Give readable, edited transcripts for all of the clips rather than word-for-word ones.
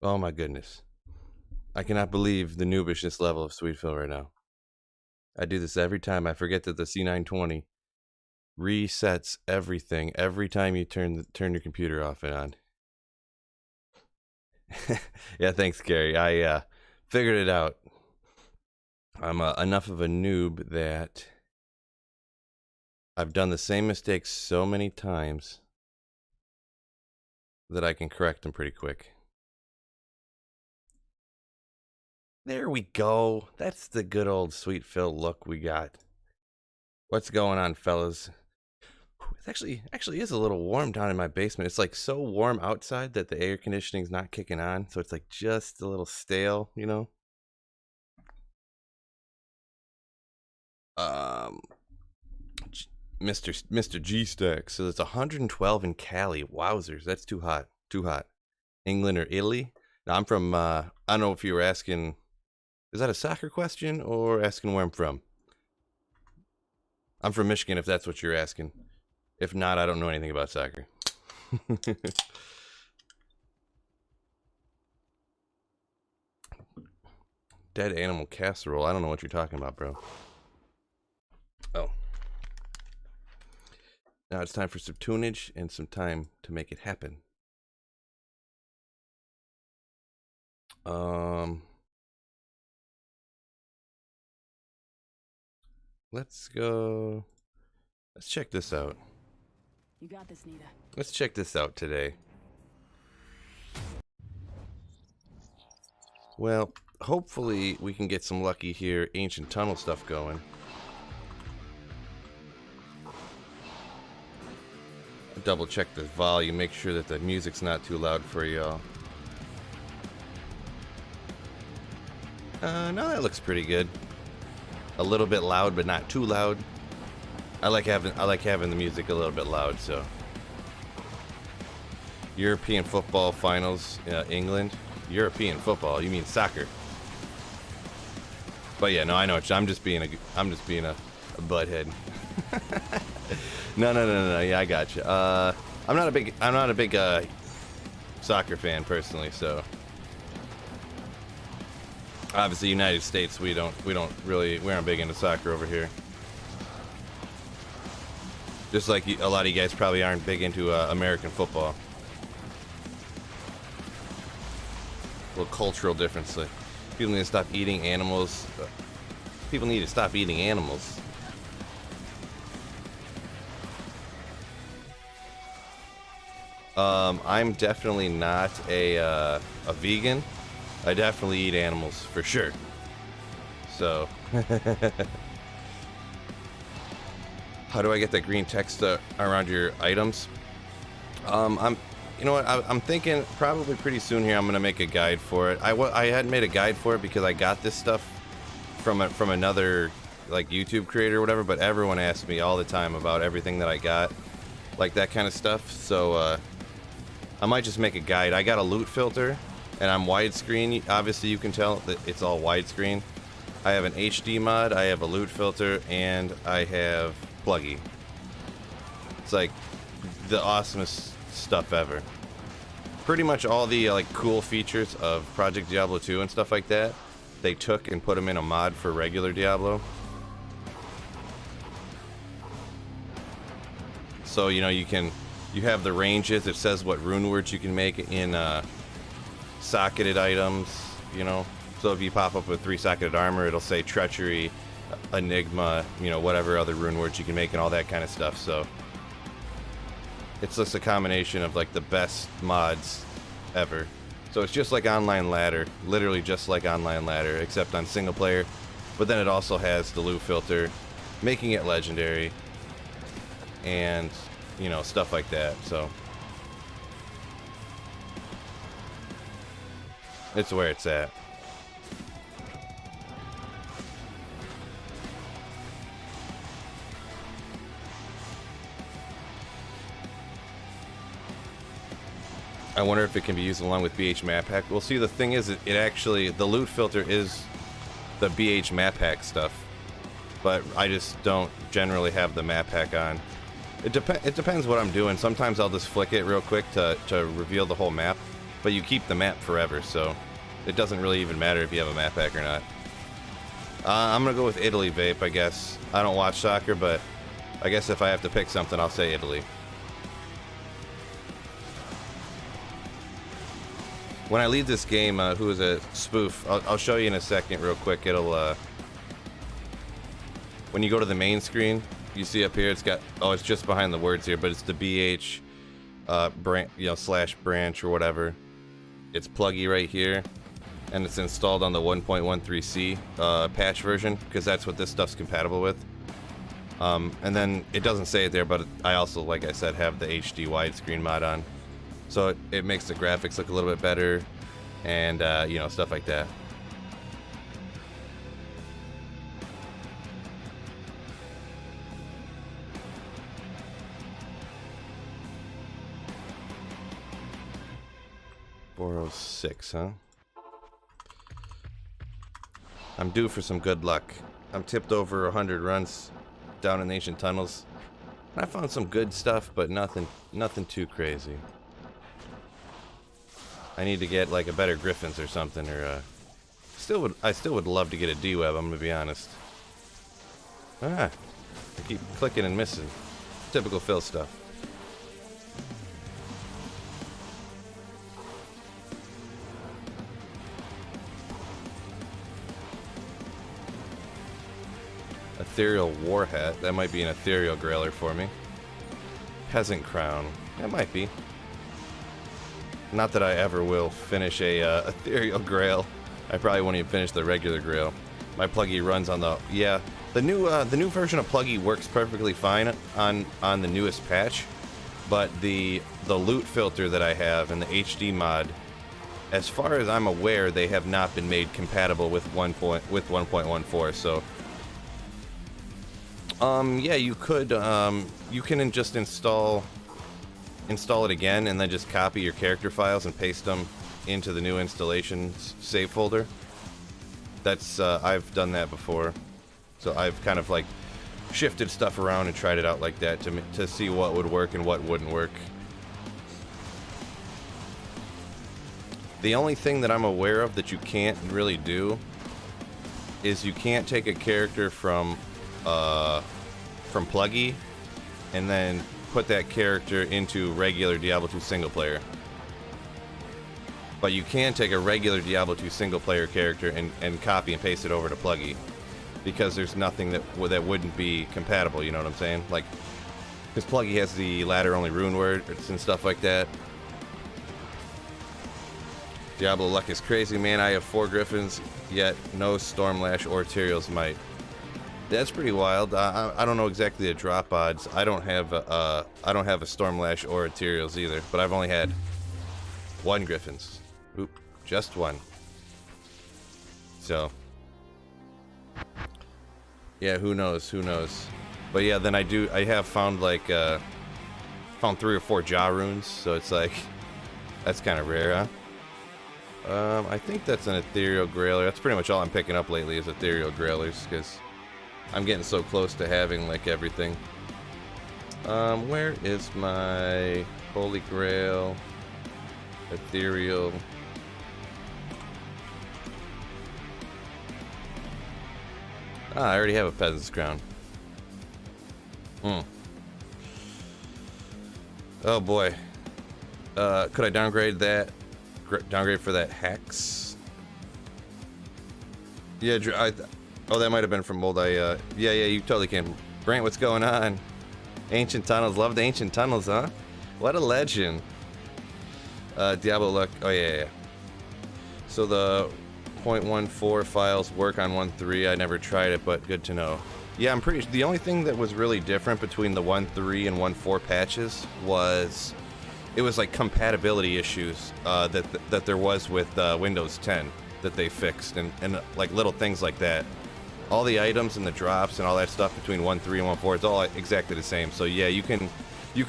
Oh my goodness. I cannot believe the noobishness level of Sweetfill right now. I do this every time. I forget that the C920 resets everything every time you turn your computer off and on. Yeah, thanks, Gary. I figured it out. I'm enough of a noob that I've done the same mistakes so many times that I can correct them pretty quick. There we go. That's the good old Sweetfill look we got. What's going on, fellas? It actually is a little warm down in my basement. It's like so warm outside that the air conditioning's not kicking on, so it's like just a little stale, you know. Mr. G Stack. So it's 112 in Cali. Wowzers, that's too hot. Too hot. England or Italy? Now I'm from. I don't know if you were asking. Is that a soccer question or asking where I'm from? I'm from Michigan, if that's what you're asking. If not, I don't know anything about soccer. Dead animal casserole. I don't know what you're talking about, bro. Oh. Now it's time for some tunage and some time to make it happen. Let's go. Let's check this out. You got this, Nita. Let's check this out today. Well, hopefully we can get some lucky here, ancient tunnel stuff going. Double check the volume, make sure that the music's not too loud for y'all. No, that looks pretty good. A little bit loud, but not too loud. I like having the music a little bit loud. So, European football finals, England. European football? You mean soccer? But yeah, no, I know. I'm just being a butthead. No. Yeah, I got you. I'm not a big soccer fan personally. So obviously, United States, we aren't big into soccer over here. Just like a lot of you guys probably aren't big into American football. A little cultural difference. Like, people need to stop eating animals. People need to stop eating animals. I'm definitely not a vegan. I definitely eat animals for sure. So, how do I get that green text around your items? You know what? I'm thinking probably pretty soon here. I'm gonna make a guide for it. I hadn't made a guide for it because I got this stuff from another like YouTube creator or whatever. But everyone asks me all the time about everything that I got, like that kind of stuff. So I might just make a guide. I got a loot filter, and I'm widescreen. Obviously, you can tell that it's all widescreen. I have an HD mod. I have a loot filter, and I have pluggy. It's like the awesomest stuff ever. Pretty much all the like cool features of Project Diablo 2 and stuff like that, they took and put them in a mod for regular Diablo. So you know you have the ranges. It says what rune words you can make in socketed items. You know, so if you pop up with 3 socketed armor, it'll say treachery, enigma, you know, whatever other rune words you can make and all that kind of stuff. So it's just a combination of like the best mods ever. So it's just like Online Ladder, literally just like Online Ladder, except on single player. But then it also has the loot filter, making it legendary, and you know, stuff like that. So it's where it's at. I wonder if it can be used along with BH map hack. Well, see, the thing is, it actually, the loot filter is the BH map hack stuff, but I just don't generally have the map hack on. It depends what I'm doing. Sometimes I'll just flick it real quick to reveal the whole map, but you keep the map forever, so it doesn't really even matter if you have a map pack or not. I'm gonna go with Italy vape, I guess. I don't watch soccer, but I guess if I have to pick something, I'll say Italy. When I leave this game, who is a spoof? I'll show you in a second real quick. It'll, when you go to the main screen, you see up here, it's got, oh, it's just behind the words here, but it's the BH, branch, you know, / branch or whatever. It's pluggy right here, and it's installed on the 1.13c patch version, because that's what this stuff's compatible with. And then it doesn't say it there, but I also, like I said, have the HD widescreen mod on. So it makes the graphics look a little bit better, and you know, stuff like that. $406, huh? I'm due for some good luck. I'm tipped over 100 runs down in ancient tunnels. I found some good stuff, but nothing too crazy. I need to get like a better Griffins or something, or I still would love to get a D-Web, I'm gonna be honest. I keep clicking and missing. Typical Phil stuff. Ethereal War Hat. That might be an ethereal grailer for me. Peasant Crown. That might be. Not that I ever will finish a ethereal grail. I probably won't even finish the regular grail. My pluggy runs on the, yeah. The new version of pluggy works perfectly fine on the newest patch, but the loot filter that I have and the HD mod, as far as I'm aware, they have not been made compatible with 1.14. So yeah, you could you can just install it again and then just copy your character files and paste them into the new installations save folder. That's I've done that before, so I've kind of like shifted stuff around and tried it out like that to see what would work and what wouldn't work. The only thing that I'm aware of that you can't really do is you can't take a character from pluggy and then put that character into regular Diablo 2 single player. But you can take a regular Diablo 2 single player character and copy and paste it over to pluggy, because there's nothing that wouldn't be compatible, you know what I'm saying? Like, because pluggy has the ladder only rune words and stuff like that. Diablo luck is crazy, man. I have 4 Griffins, yet no Stormlash or Tyrael's Might. That's pretty wild. I don't know exactly the drop odds. I don't have a Stormlash or a Tyrael's either, but I've only had 1 Griffins. Oop, just 1. So yeah, who knows? Who knows? But yeah, then I have found like found 3 or 4 Jaw runes, so it's like that's kind of rare, huh? I think that's an ethereal grailer. That's pretty much all I'm picking up lately is ethereal grailers, because I'm getting so close to having like everything. Where is my Holy Grail? Ethereal. I already have a Peasant's Crown. Oh boy. Could I downgrade that? Downgrade for that Hex? Yeah, oh, that might have been from Mold. Yeah, you totally can. Brant, what's going on? Ancient Tunnels. Love the Ancient Tunnels, huh? What a legend. Diablo luck. Oh, yeah. So the 0.14 files work on 1.3. I never tried it, but good to know. Yeah, I'm pretty. The only thing that was really different between the 1.3 and 1.4 patches was it was like compatibility issues that there was with Windows 10 that they fixed, and like little things like that. All the items and the drops and all that stuff between 1.3 and 1.4, it's all exactly the same. So yeah, you could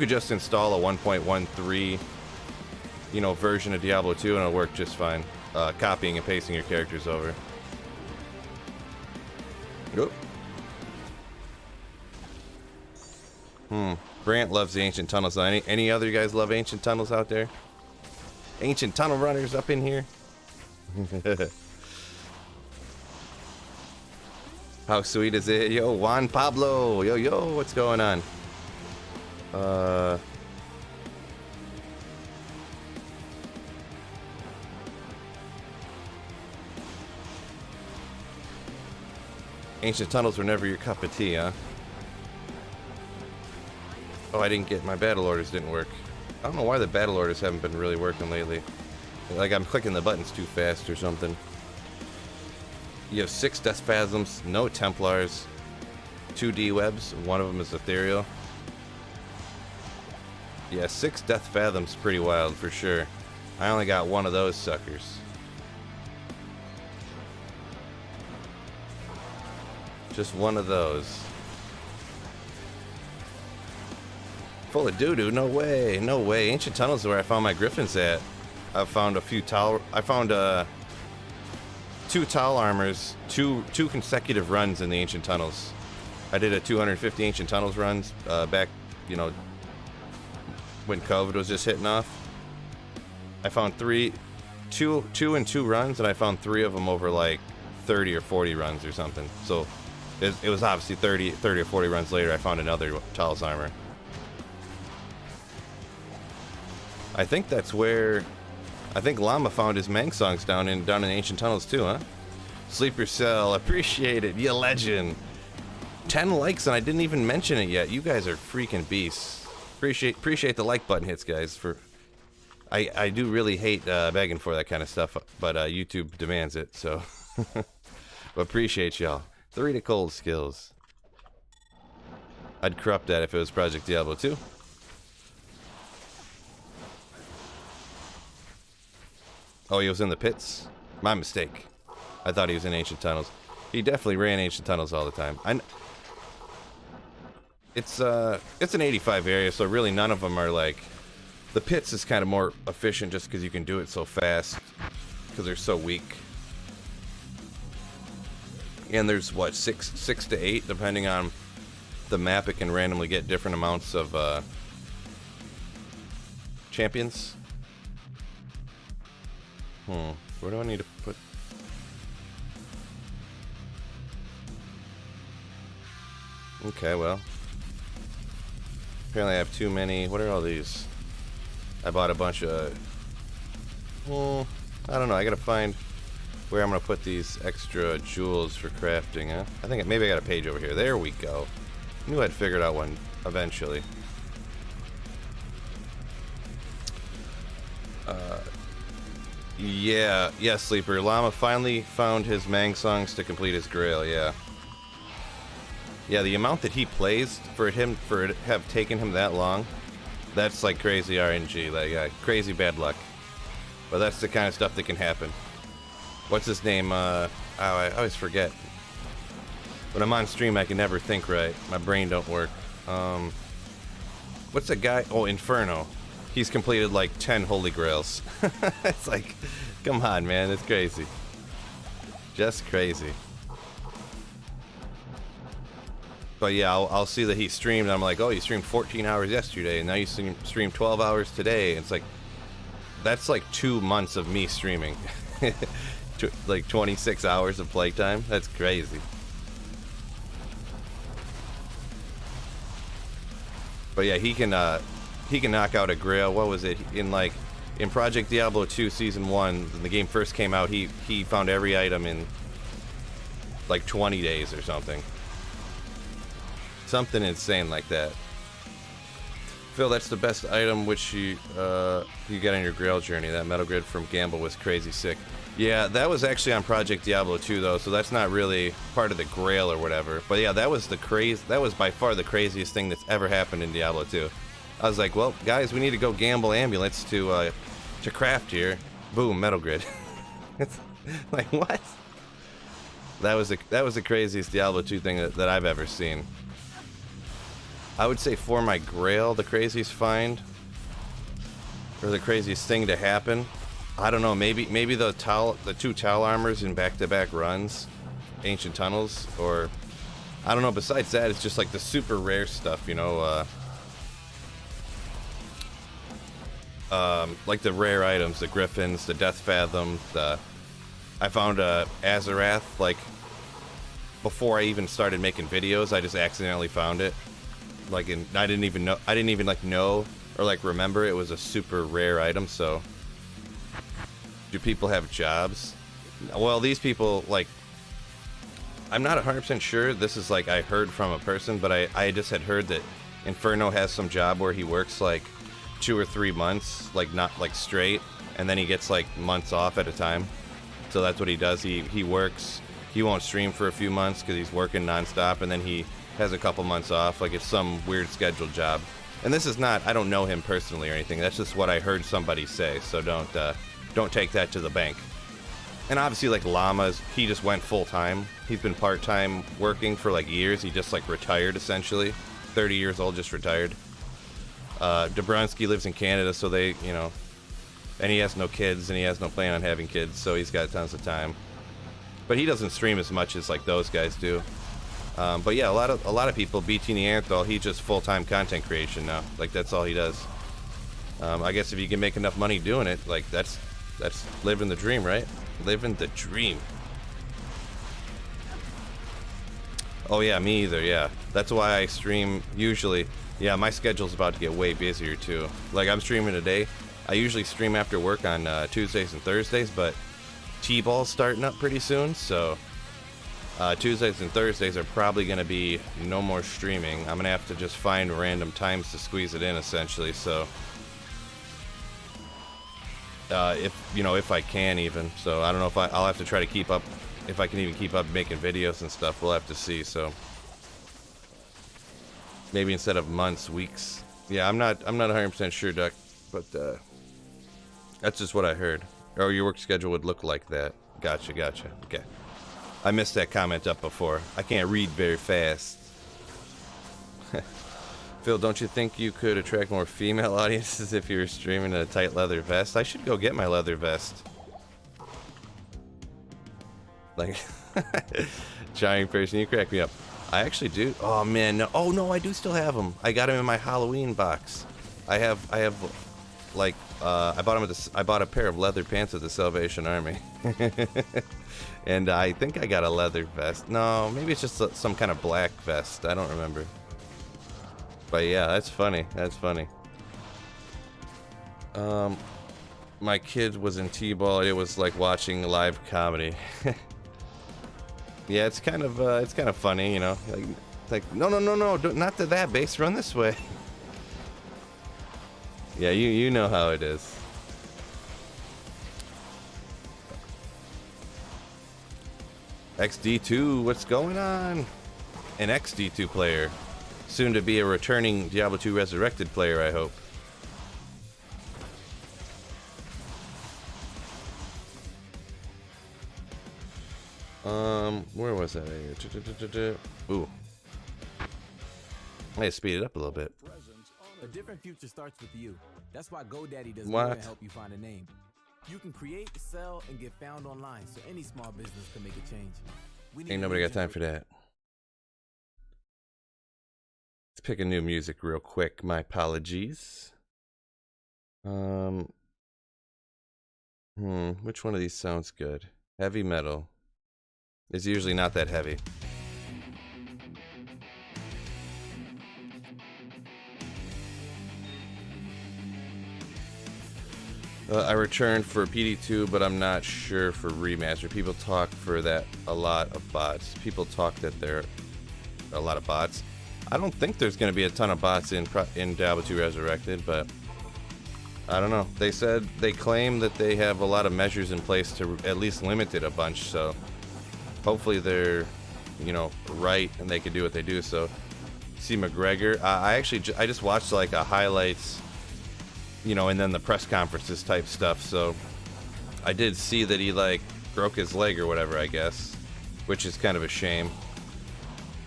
just install a 1.13 version of Diablo 2 and it'll work just fine. Copying and pasting your characters over. Oop. Brant loves the Ancient Tunnels. Any other you guys love Ancient Tunnels out there? Ancient tunnel runners up in here. How sweet is it? Yo, Juan Pablo. Yo, what's going on? Ancient tunnels were never your cup of tea, huh? Oh, I didn't get my battle orders didn't work. I don't know why the battle orders haven't been really working lately. Like I'm clicking the buttons too fast or something. You have 6 Death Phasms, no Templars, 2 D-Webs, one of them is Ethereal. Yeah, 6 Death Phasms pretty wild for sure. I only got one of those suckers. Just one of those. Full of doo-doo, no way, no way. Ancient tunnels is where I found my griffins at. I found a few tall, I found 2 tall armors, two consecutive runs in the ancient tunnels. I did a 250 ancient tunnels runs back, you know, when COVID was just hitting off. I found 2 and 2 runs, and I found 3 of them over like 30 or 40 runs or something. So it was obviously 30 or 40 runs later I found another Tal's armor. I think that's where, I think Llama found his Mang songs down in ancient tunnels too, huh? Sleeper Cell, appreciate it, you legend. 10 likes and I didn't even mention it yet. You guys are freaking beasts. Appreciate the like button hits, guys. I do really hate begging for that kind of stuff, but YouTube demands it, so appreciate y'all. 3 to cold skills. I'd corrupt that if it was Project Diablo 2. Oh, he was in the pits? My mistake. I thought he was in ancient tunnels. He definitely ran ancient tunnels all the time. It's an 85 area, so really none of them are like... The pits is kind of more efficient just because you can do it so fast, because they're so weak. And there's, what, 6 to 8, depending on the map, it can randomly get different amounts of champions. Where do I need to put... Okay, well. Apparently I have too many... What are all these? I bought a bunch of... I don't know, I gotta find where I'm gonna put these extra jewels for crafting, huh? I think maybe I got a page over here. There we go. Knew I'd figured out one eventually. Yeah, Sleeper. Llama finally found his Mang songs to complete his grail, yeah. Yeah, the amount that he plays for it have taken him that long, that's like crazy RNG, like crazy bad luck. But that's the kind of stuff that can happen. What's his name? I always forget. When I'm on stream, I can never think right. My brain don't work. What's the guy? Oh, Inferno. He's completed like 10 Holy Grails. It's like, come on, man, it's crazy. Just crazy. But yeah, I'll see that he streamed, and I'm like, oh, you streamed 14 hours yesterday, and now you streamed 12 hours today. It's like, that's like 2 months of me streaming. Like 26 hours of playtime. That's crazy. But yeah, he can knock out a grail. What was it? In Project Diablo 2 Season 1, when the game first came out, he found every item in like 20 days or something. Something insane like that. Phil, that's the best item which you get on your grail journey. That metal grid from Gamble was crazy sick. Yeah, that was actually on Project Diablo 2 though, so that's not really part of the grail or whatever. But yeah, that was by far the craziest thing that's ever happened in Diablo 2. I was like, well, guys, we need to go gamble ambulance to craft here. Boom, metal grid. It's like, what? That was the craziest Diablo 2 thing that I've ever seen. I would say for my grail, the craziest find, or the craziest thing to happen, I don't know, maybe the 2 Tal armors in back-to-back runs, ancient tunnels, or I don't know. Besides that, it's just like the super rare stuff, you know. like the rare items, the griffins, the death fathom. I found a Azarath like before I even started making videos. I just accidentally found it. Like, I didn't even like know or like remember it was a super rare item. So, do people have jobs? Well, these people, like, I'm not 100% sure. This is like I heard from a person, but I just had heard that Inferno has some job where he works like 2 or 3 months, like not like straight, and then he gets like months off at a time. So that's what he does. He works. He won't stream for a few months because he's working nonstop, and then he has a couple months off. Like, it's some weird scheduled job. And this is not, I don't know him personally or anything. That's just what I heard somebody say. So don't take that to the bank. And obviously, like Llamas, he just went full time. He's been part time working for like years. He just like retired essentially. 30 years old, just retired. Dobrunsky lives in Canada, so they, you know, and he has no kids, and he has no plan on having kids, so he's got tons of time. But he doesn't stream as much as like those guys do. But yeah, a lot of people. BT Neanderthal, he's just full-time content creation now. Like, that's all he does. I guess if you can make enough money doing it, like that's living the dream, right? Living the dream. Oh yeah, me either. Yeah, that's why I stream usually. Yeah, my schedule's about to get way busier too. Like, I'm streaming today. I usually stream after work on Tuesdays and Thursdays, but T-ball's starting up pretty soon, so Tuesdays and Thursdays are probably going to be no more streaming. I'm going to have to just find random times to squeeze it in, essentially. So, if I can even. So, I don't know if I'll have to try to keep up, if I can even keep up making videos and stuff. We'll have to see. So, maybe instead of months, weeks. Yeah, I'm not 100% sure, Duck, but that's just what I heard. Or your work schedule would look like that. Gotcha. Okay. I missed that comment up before. I can't read very fast. Phil, don't you think you could attract more female audiences if you were streaming in a tight leather vest? I should go get my leather vest. Like, giant person, you crack me up. I actually do. Oh man, no. Oh no, I do still have them. I got them in my Halloween box. I have like, I bought a pair of leather pants at the Salvation Army. And I think I got a leather vest. No, maybe it's just some kind of black vest. I don't remember. But yeah, that's funny. My kid was in T-ball. It was like watching live comedy. Yeah, it's kind of funny, you know. Like no, not to that base. Run this way. Yeah, you know how it is. XD2, what's going on? An XD2 player. Soon to be a returning Diablo 2 Resurrected player, I hope. Where was that? Ooh. I speed it up a little bit. A different future starts with you. That's why GoDaddy does What? more to help you find a name. You can create, sell, and get found online, so any small business can make a change. Ain't nobody got time for that. Let's pick a new music real quick. My apologies. Which one of these sounds good? Heavy metal. It's usually not that heavy. I returned for PD2, but I'm not sure for remaster. People talk for that a lot of bots. People talk that there are a lot of bots. I don't think there's going to be a ton of bots in Diablo 2 Resurrected, but I don't know. They claim that they have a lot of measures in place to at least limit it a bunch. So hopefully they're, right, and they can do what they do. So see McGregor. I just watched like a highlights. And then the press conferences type stuff. So I did see that he like broke his leg or whatever, I guess, which is kind of a shame.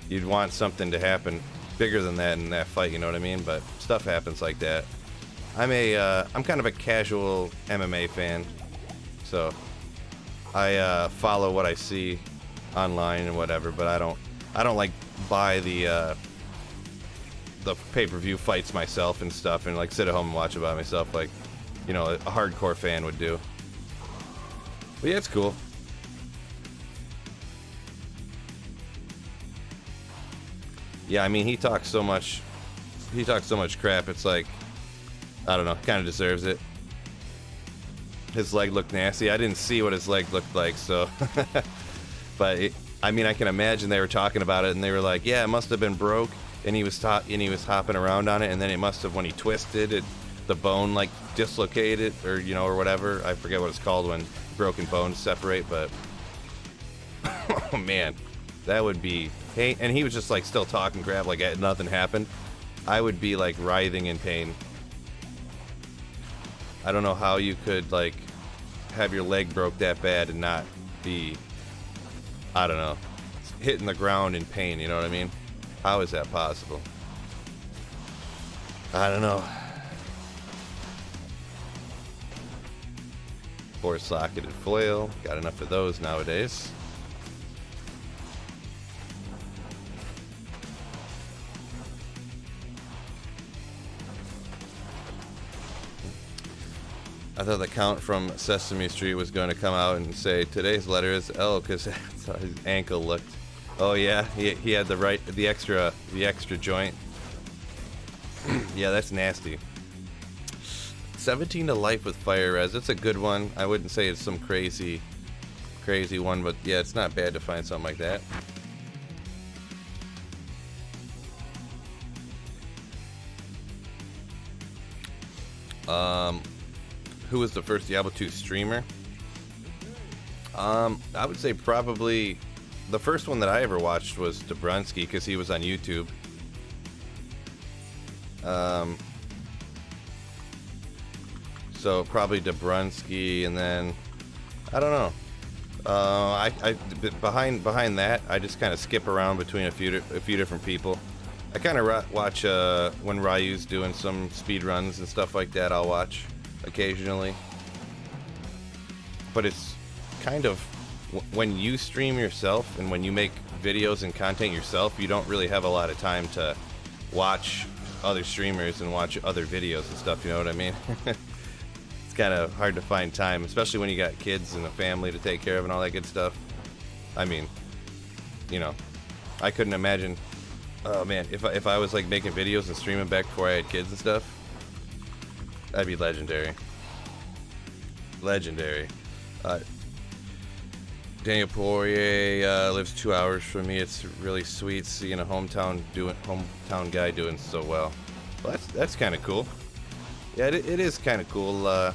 You'd want something to happen bigger than that in that fight, you know what I mean? But stuff happens like that. I'm kind of a casual MMA fan, so I follow what I see online and whatever. But I don't like buy the pay-per-view fights myself and stuff and like sit at home and watch it by myself. Like, you know, a hardcore fan would do. But yeah, it's cool. Yeah, I mean, he talks so much crap. It's like, I don't know, kind of deserves it. His leg looked nasty. I didn't see what his leg looked like, so. But I mean, I can imagine they were talking about it, and they were like, "Yeah, it must have been broke," and he was hopping around on it, and then it must have, when he twisted it, the bone like dislocated, or you know, or whatever. I forget what it's called when broken bones separate, but oh man, that would be. Hey, and he was just like still talking crap like nothing happened. I would be like writhing in pain. I don't know how you could like have your leg broke that bad and not be, I don't know, hitting the ground in pain, you know what I mean? How is that possible? I don't know. Four-socketed flail, got enough of those nowadays. I thought the Count from Sesame Street was going to come out and say today's letter is L because that's how his ankle looked. Oh yeah, he had the extra joint. Yeah, that's nasty. 17 to life with fire res. It's a good one. I wouldn't say it's some crazy one, but yeah, it's not bad to find something like that. Who was the first Diablo 2 streamer? I would say probably the first one that I ever watched was Dobrunsky because he was on YouTube. So probably Dobrunsky, and then I don't know. Behind that, I just kind of skip around between a few different people. I kind of watch when Ryu's doing some speed runs and stuff like that. I'll watch occasionally, but it's kind of when you stream yourself and when you make videos and content yourself, you don't really have a lot of time to watch other streamers and watch other videos and stuff, you know what I mean? It's kind of hard to find time, especially when you got kids and a family to take care of and all that good stuff. I mean, you know, I couldn't imagine, oh man, if I was like making videos and streaming back before I had kids and stuff, that'd be legendary. Legendary. Daniel Poirier lives 2 hours from me. It's really sweet seeing a hometown guy doing so well. Well, that's kind of cool. Yeah, it is kind of cool. I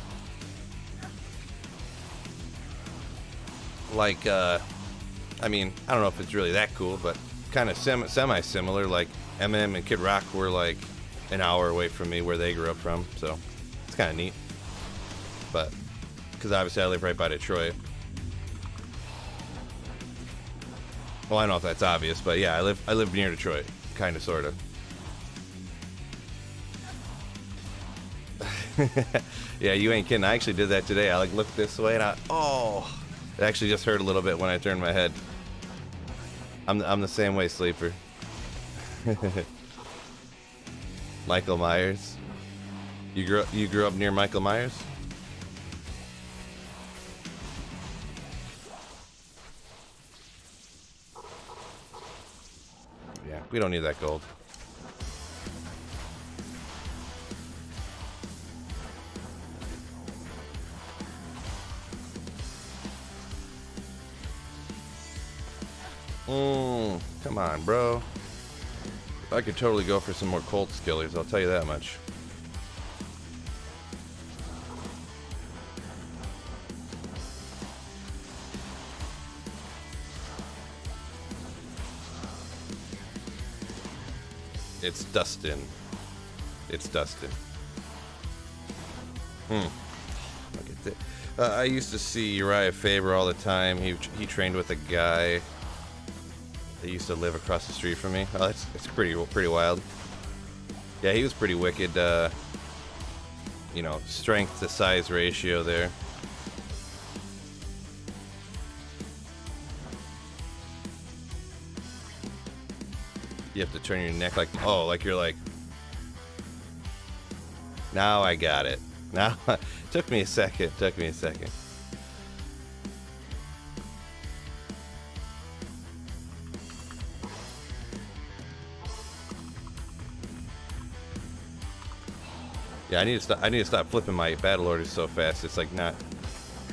mean, I don't know if it's really that cool, but kind of semi-similar. Like Eminem and Kid Rock were like an hour away from me where they grew up from, so it's kind of neat. But because obviously I live right by Detroit. Well, I don't know if that's obvious, but yeah, I live near Detroit, kind of, sort of. Yeah, you ain't kidding. I actually did that today. I like looked this way and it actually just hurt a little bit when I turned my head. I'm the same way, Sleeper. Michael Myers. You grew up near Michael Myers? Yeah, we don't need that gold. Come on, bro. I could totally go for some more Colt skillers, I'll tell you that much. It's Dustin. It's Dustin. Look at that. I used to see Uriah Faber all the time. He trained with a guy that used to live across the street from me. Oh, it's pretty wild. Yeah, he was pretty wicked. You know, strength to size ratio there. You have to turn your neck like, oh, like you're like, now I got it. Now, took me a second. Took me a second. Yeah, I need to stop flipping my battle orders so fast. It's like not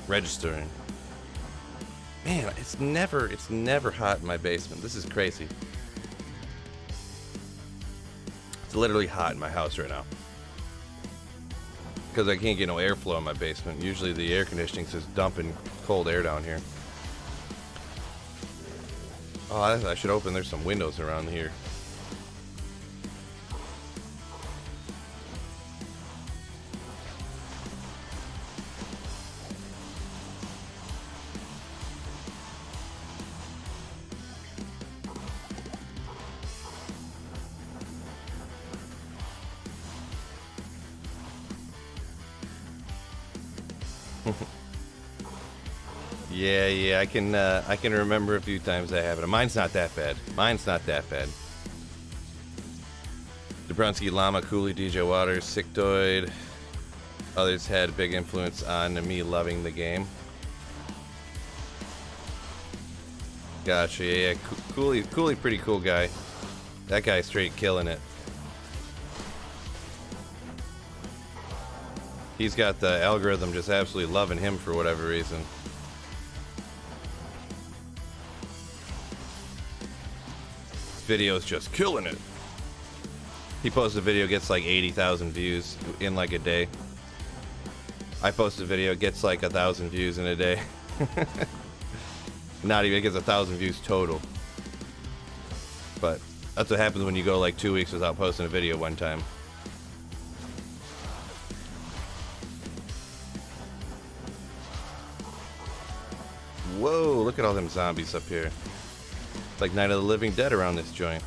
registering. Man, it's never hot in my basement. This is crazy. It's literally hot in my house right now. Because I can't get no airflow in my basement. Usually the air conditioning's just dumping cold air down here. Oh, I should open. There's some windows around here. Yeah, I can remember a few times I have it. Mine's not that bad. Dobrunsky, Llama, Cooley, DJ Waters, Sictoid. Others had a big influence on me loving the game. Gotcha, yeah. Cooley, pretty cool guy. That guy's straight killing it. He's got the algorithm just absolutely loving him for whatever reason. Video's just killing it. He posts a video, gets like 80,000 views in like a day. I post a video, gets like 1,000 views in a day. Not even, it gets 1,000 views total. But that's what happens when you go like 2 weeks without posting a video one time. Whoa, look at all them zombies up here. It's like Night of the Living Dead around this joint.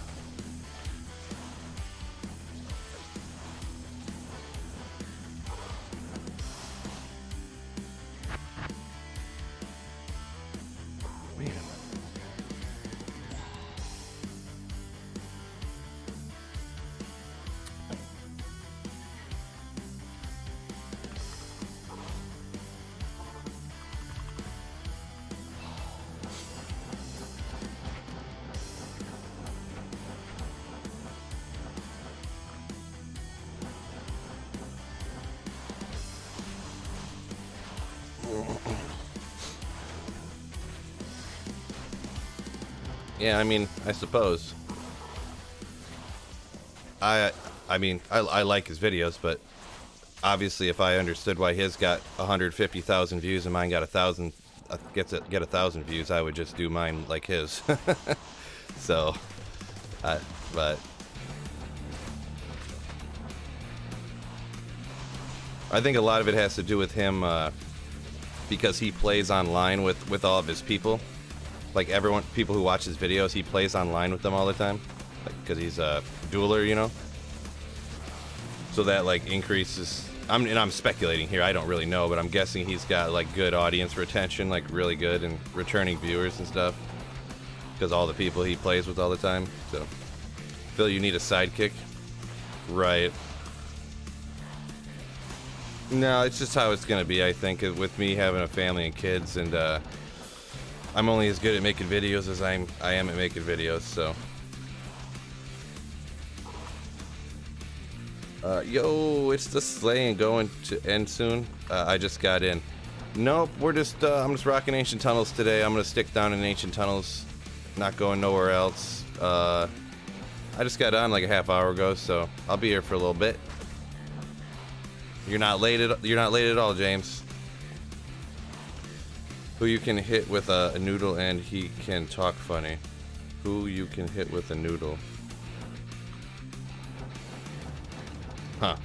Man. Yeah, I mean, I suppose. I like his videos, but obviously, if I understood why his got 150,000 views and mine got 1,000, get 1,000 views, I would just do mine like his. So, but I think a lot of it has to do with him because he plays online with all of his people. Like people who watch his videos, he plays online with them all the time, because he's a dueler, you know. So that like increases. I'm speculating here. I don't really know, but I'm guessing he's got like good audience retention, like really good, and returning viewers and stuff, because all the people he plays with all the time. So, Phil, you need a sidekick, right? No, it's just how it's gonna be. I think with me having a family and kids, and I'm only as good at making videos as I am at making videos, so. Yo, it's the slaying going to end soon. I just got in. Nope, I'm just rocking Ancient Tunnels today. I'm gonna stick down in Ancient Tunnels, not going nowhere else. I just got on like a half hour ago, so I'll be here for a little bit. You're not late at all, James. Who you can hit with a noodle and he can talk funny. Who you can hit with a noodle. Huh.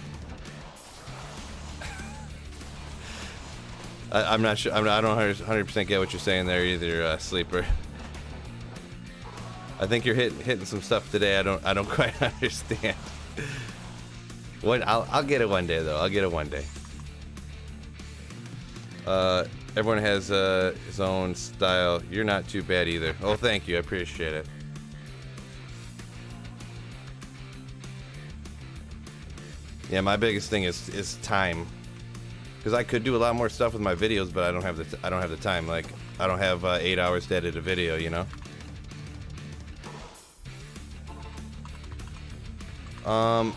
I'm not sure. I don't 100% get what you're saying there either, Sleeper. I think you're hitting some stuff today. I don't quite understand. I'll get it one day though. I'll get it one day. Everyone has his own style. You're not too bad either. Oh, thank you. I appreciate it. Yeah, my biggest thing is time. because I could do a lot more stuff with my videos, but I don't have the time. Like, I don't have 8 hours to edit a video, you know.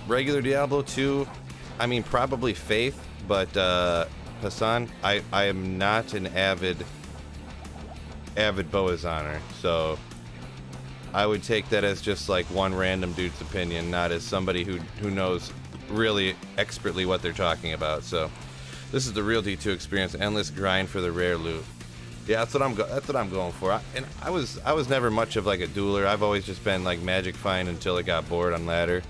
Regular Diablo 2, I mean, probably Faith, but Hassan, I am not an avid Boazhoner, so I would take that as just like one random dude's opinion, not as somebody who knows really expertly what they're talking about. So this is the real D2 experience, endless grind for the rare loot. Yeah, that's what I'm going for. I was never much of like a dueler. I've always just been like magic find until it got bored on ladder.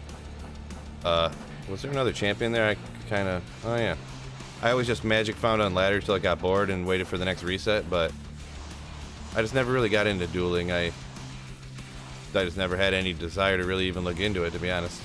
Was there another champion there? Oh yeah. I always just magic found on ladder till I got bored and waited for the next reset, but I just never really got into dueling. I just never had any desire to really even look into it, to be honest.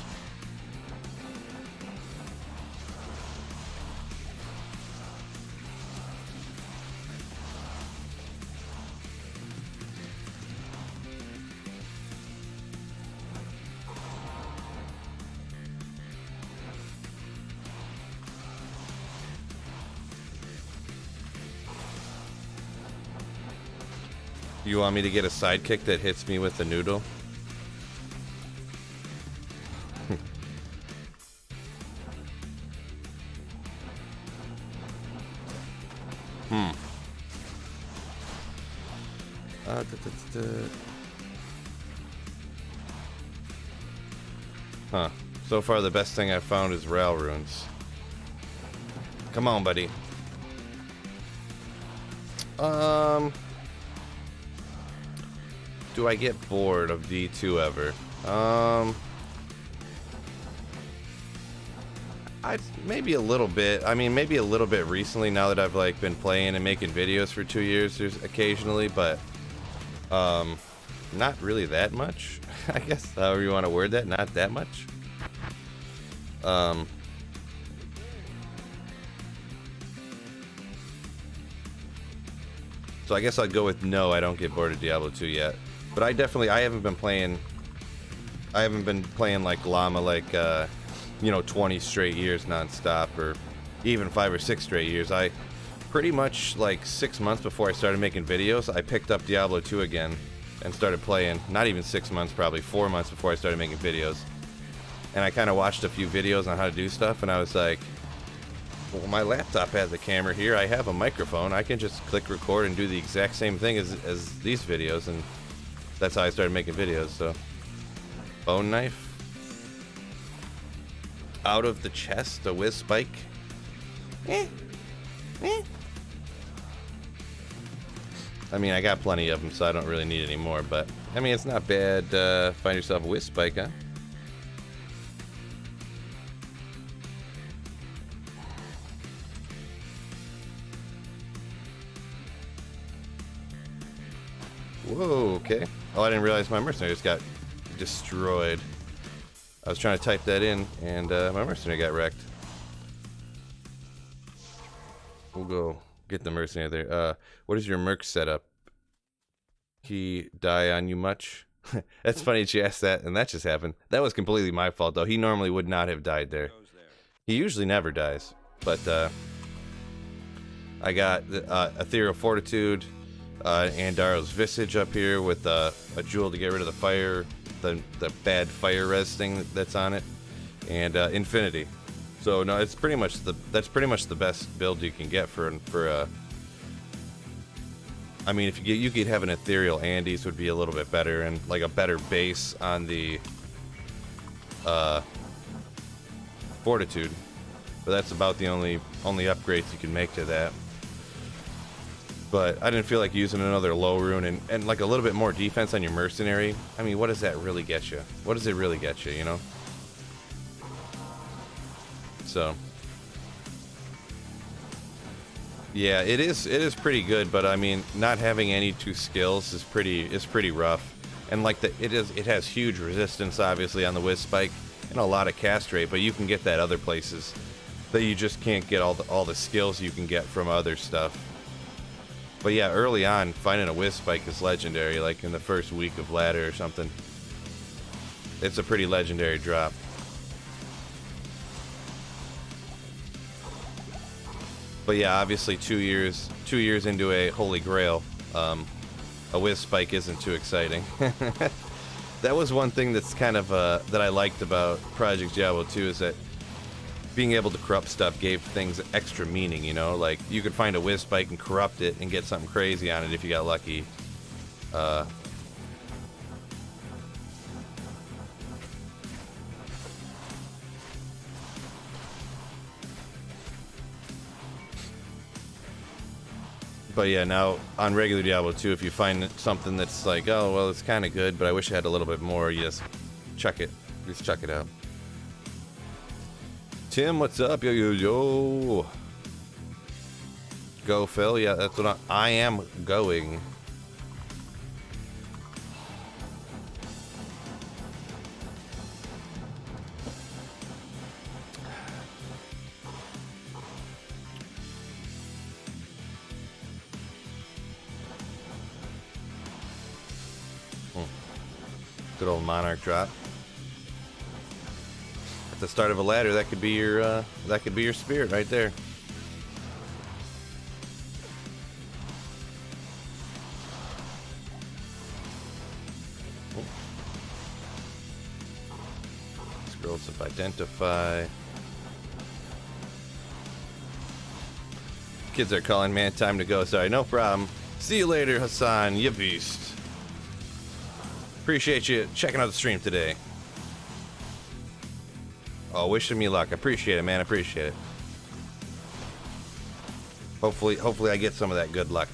You want me to get a sidekick that hits me with the noodle? Huh. So far, the best thing I've found is Rail runes. Come on, buddy. Do I get bored of D2 ever? Maybe a little bit. I mean, maybe a little bit recently, now that I've like been playing and making videos for 2 years, there's occasionally, but not really that much. I guess, however you want to word that, not that much. So I guess I'd go with no, I don't get bored of Diablo 2 yet. But I haven't been playing like llama like 20 straight years nonstop, or even 5 or 6 straight years. I pretty much like 6 months before I started making videos, I picked up Diablo 2 again and started playing. Not even 6 months, probably 4 months before I started making videos. And I kind of watched a few videos on how to do stuff, and I was like, well, my laptop has a camera here, I have a microphone, I can just click record and do the exact same thing as these videos, and that's how I started making videos. So, bone knife. Out of the chest, a whiz spike. I mean, I got plenty of them, so I don't really need any more, but I mean, it's not bad. Find yourself a whiz spike, huh? Whoa, okay. Oh, I didn't realize my mercenary just got destroyed. I was trying to type that in, and my mercenary got wrecked. We'll go get the mercenary there. What is your merc setup? He die on you much? That's funny that you asked that, and that just happened. That was completely my fault, though. He normally would not have died there. He usually never dies, but I got Ethereal Fortitude, Andaro's Visage up here with a jewel to get rid of the fire, the bad fire res thing that's on it, and Infinity. So no, that's pretty much the best build you can get for I mean, if you could have an Ethereal Andes would be a little bit better, and like a better base on the Fortitude, but that's about the only upgrades you can make to that. But I didn't feel like using another low rune and like a little bit more defense on your mercenary. I mean, what does that really get you? What does it really get you, you know? So yeah, it is pretty good, but I mean, not having any 2 skills is pretty rough. And like it has huge resistance obviously on the whiz spike and a lot of cast rate, but you can get that other places that you just can't get all the skills you can get from other stuff. But yeah, early on, finding a whiz spike is legendary, like in the first week of ladder or something. It's a pretty legendary drop. But yeah, obviously 2 years into a holy grail, a whiz spike isn't too exciting. That was one thing that's kind of that I liked about Project Diablo 2 is that being able to corrupt stuff gave things extra meaning, you know? Like, you could find a whiz spike and corrupt it and get something crazy on it if you got lucky. But yeah, now on regular Diablo 2, if you find something that's like, oh, well, it's kind of good, but I wish I had a little bit more, you just chuck it. Just chuck it out. Tim, what's up? Yo, yo, yo. Go, Phil. Yeah, that's what I am going. Good old Monarch drop. At the start of a ladder, that could be your spirit right there. Scrolls of identify. Kids are calling, man. Time to go. Sorry, no problem. See you later, Hassan. You beast. Appreciate you checking out the stream today. Oh, wishing me luck. Appreciate it, man. Appreciate it. Hopefully I get some of that good luck.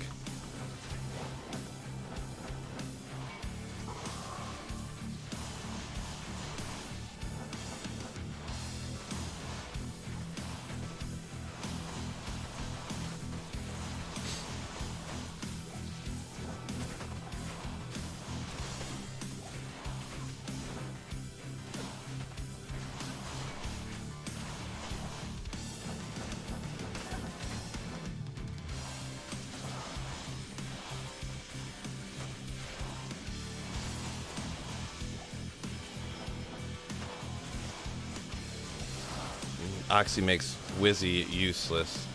Oxy makes Wizzy useless.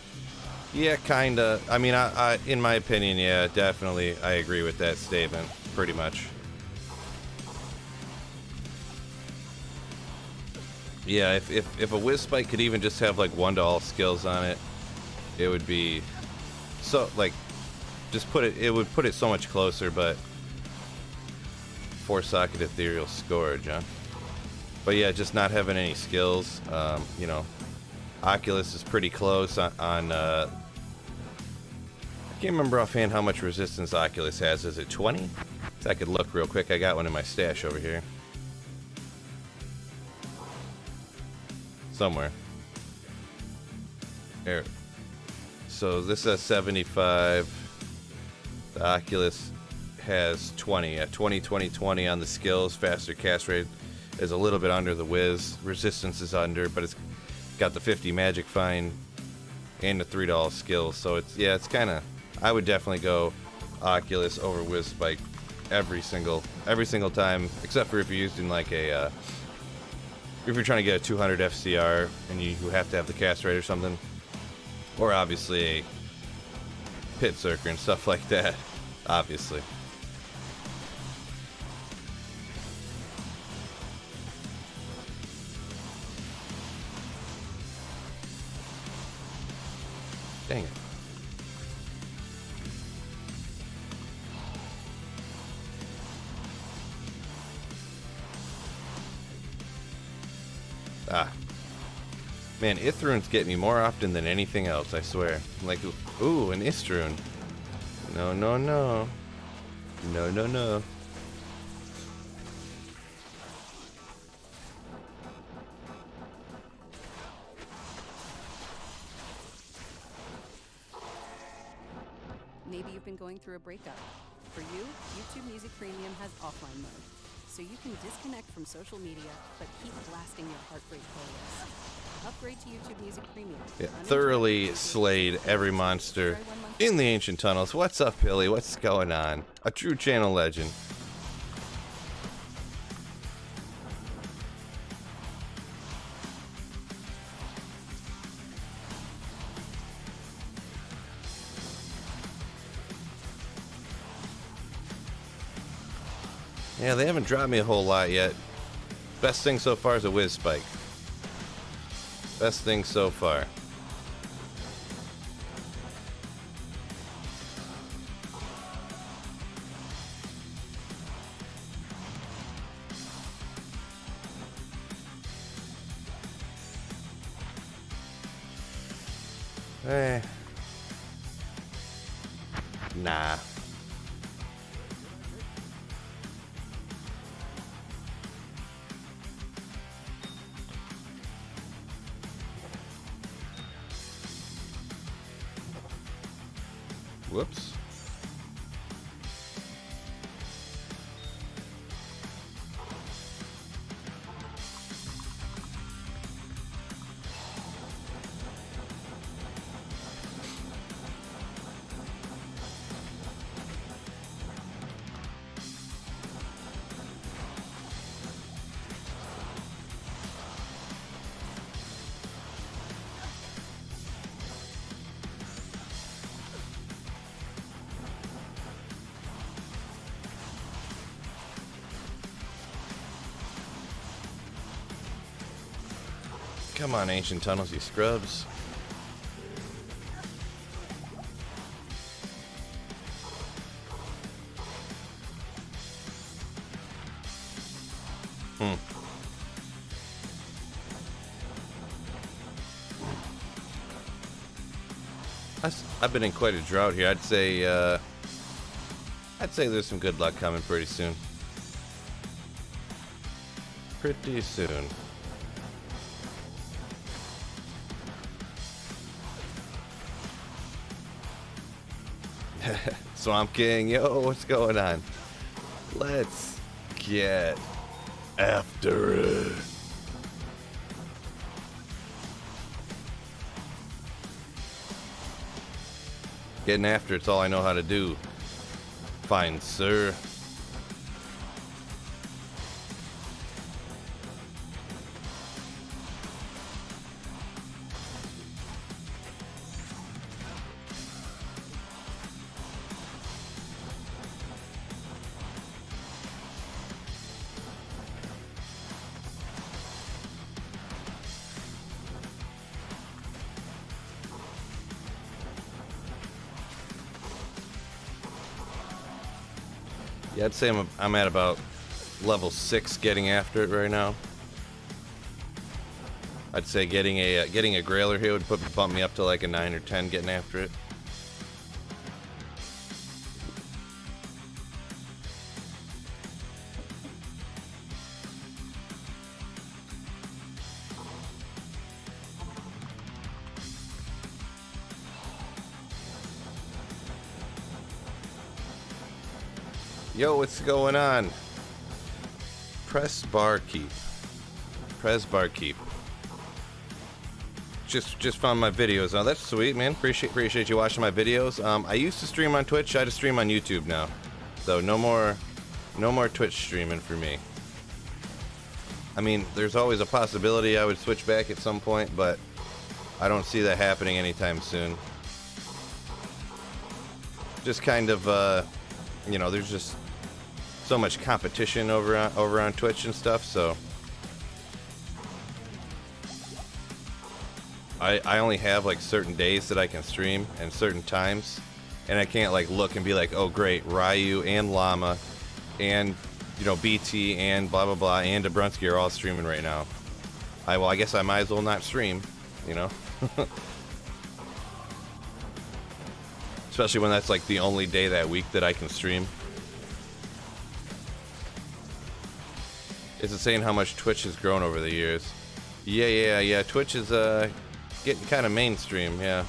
Yeah, kinda. I mean, I in my opinion, yeah, definitely, I agree with that statement, pretty much. Yeah, if a Wiz Spike could even just have like 1-to-all skills on it, it would be so like, just it would put it so much closer. But 4-socket Ethereal Scourge, huh? But yeah, just not having any skills, you know. Oculus is pretty close on I can't remember offhand how much resistance Oculus has. Is it 20? So I could look real quick. I got one in my stash over here. Somewhere. There. So this has 75. The Oculus has 20. At 20, 20, 20 on the skills. Faster cast rate is a little bit under the Wiz. Resistance is under, but it's got the 50 magic find and the $3 skills. So it's kind of, I would definitely go Oculus over Wiz Spike every single time, except for if you're using like a if you're trying to get a 200 FCR and you have to have the cast rate or something, or obviously a Pit Circer and stuff like that, obviously. Dang it. Ah. Man, Ithrunes get me more often than anything else, I swear. I'm like, ooh, an Istrune. No, no, no. No, no, no. Maybe you've been going through a breakup. For you, YouTube Music Premium has offline mode, so you can disconnect from social media, but keep blasting your heartbreak playlists. Upgrade to YouTube Music Premium. Yeah, thoroughly slayed every monster in the ancient tunnels. What's up, Billy? What's going on? A true channel legend. Yeah, they haven't dropped me a whole lot yet. Best thing so far is a whiz spike. Best thing so far. Nah. Whoops. Come on, Ancient Tunnels, you scrubs. I've been in quite a drought here. I'd say there's some good luck coming pretty soon. Pretty soon. Swamp King, yo, what's going on? Let's get after it. Getting after it's all I know how to do. Fine, sir. Yeah, I'd say I'm at about level 6 getting after it right now. I'd say getting a grailer here would bump me up to like a 9 or 10 getting after it. Yo, what's going on? Press bar keep. Press bar keep. Just found my videos. Oh, that's sweet, man. Appreciate you watching my videos. I used to stream on Twitch. I just stream on YouTube now. So no more Twitch streaming for me. I mean, there's always a possibility I would switch back at some point, but I don't see that happening anytime soon. Just kind of, you know, there's just so much competition over on Twitch and stuff, so I only have like certain days that I can stream and certain times, and I can't like look and be like, oh great, Ryu and Llama and, you know, BT and blah blah blah and Abrunsky are all streaming right now. I guess I might as well not stream, you know. Especially when that's like the only day that week that I can stream. Is it saying how much Twitch has grown over the years? Yeah. Twitch is getting kind of mainstream, yeah.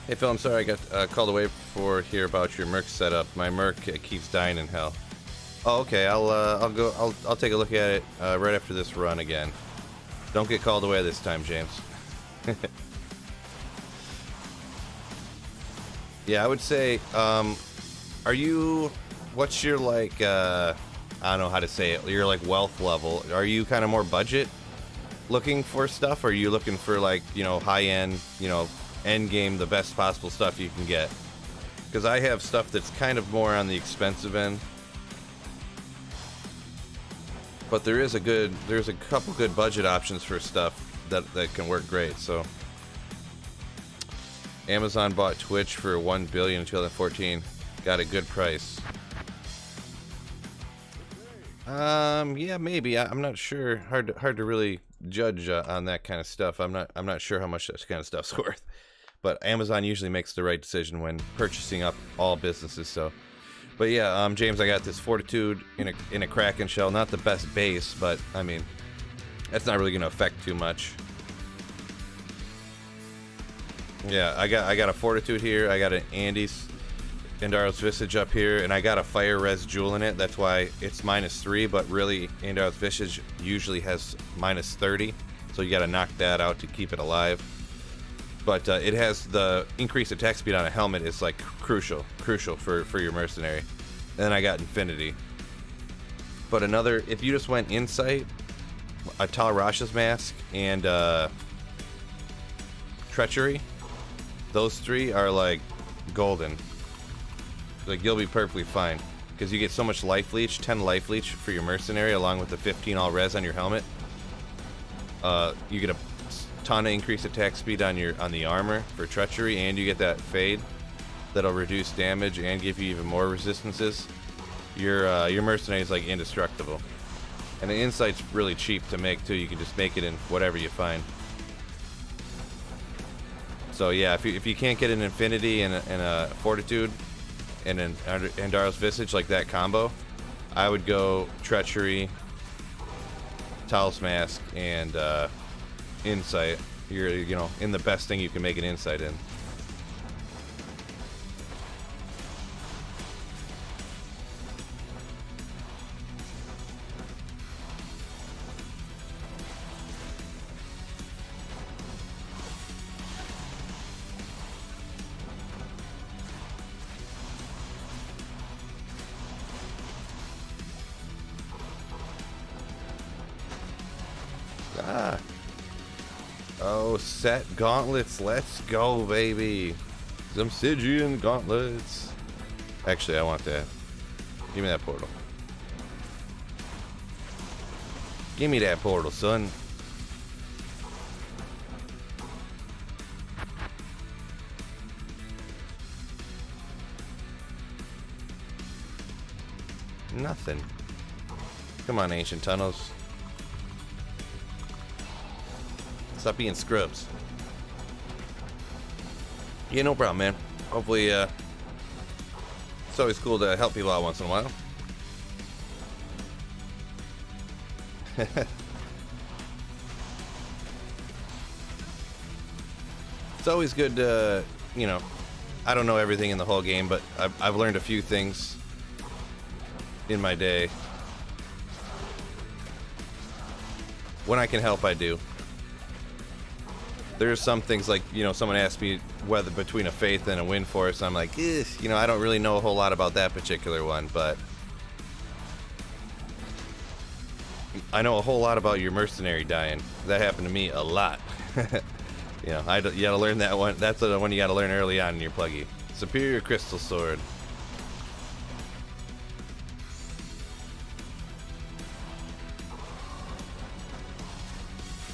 Hey Phil, I'm sorry I got called away for here about your Merc setup. My Merc keeps dying in hell. Oh, okay. I'll take a look at it right after this run again. Don't get called away this time, James. Yeah, I would say, what's your like I don't know how to say it, your like wealth level. Are you kind of more budget looking for stuff, or are you looking for like, you know, high end, you know, end game, the best possible stuff you can get? Because I have stuff that's kind of more on the expensive end, but there's a couple good budget options for stuff that can work great. So Amazon bought Twitch for $1 billion in 2014. Got a good price. Yeah, maybe. I'm not sure. Hard to really judge on that kind of stuff. I'm not sure how much that kind of stuff's worth. But Amazon usually makes the right decision when purchasing up all businesses. So, but yeah, James, I got this Fortitude in a Kraken shell. Not the best base, but I mean, that's not really going to affect too much. Yeah, I got a Fortitude here. I got an Andes Indaros Visage up here, and I got a Fire Res Jewel in it. That's why it's -3, but really Indaros Visage usually has -30, so you got to knock that out to keep it alive. But it has the increased attack speed on a helmet is like crucial for your mercenary. And then I got Infinity. But another, if you just went Insight, a Tal Rasha's Mask, and Treachery, those three are like golden. Like, you'll be perfectly fine because you get so much life leech, 10 life leech for your mercenary, along with the 15 all res on your helmet. You get a ton of increased attack speed on the armor for Treachery, and you get that fade that'll reduce damage and give you even more resistances. Your mercenary is like indestructible, and the Insight's really cheap to make too. You can just make it in whatever you find. So yeah, if you can't get an Infinity and a Fortitude and an Indaros Visage, like that combo, I would go Treachery, Tal's Mask, and Insight. You're, you know, in the best thing you can make an Insight in. Oh, set gauntlets. Let's go, baby. Some Stygian gauntlets. Actually, I want that. Give me that portal. Give me that portal, son. Nothing. Come on, ancient tunnels. Stop being scrubs. Yeah, no problem, man. Hopefully, it's always cool to help people out once in a while. It's always good to, you know, I don't know everything in the whole game, but I've learned a few things in my day. When I can help, I do. There's some things like, you know, someone asked me whether between a Faith and a Wind Force. I'm like, you know, I don't really know a whole lot about that particular one, but I know a whole lot about your mercenary dying. That happened to me a lot. You know, you gotta learn that one. That's the one you gotta learn early on in your pluggy. Superior Crystal Sword.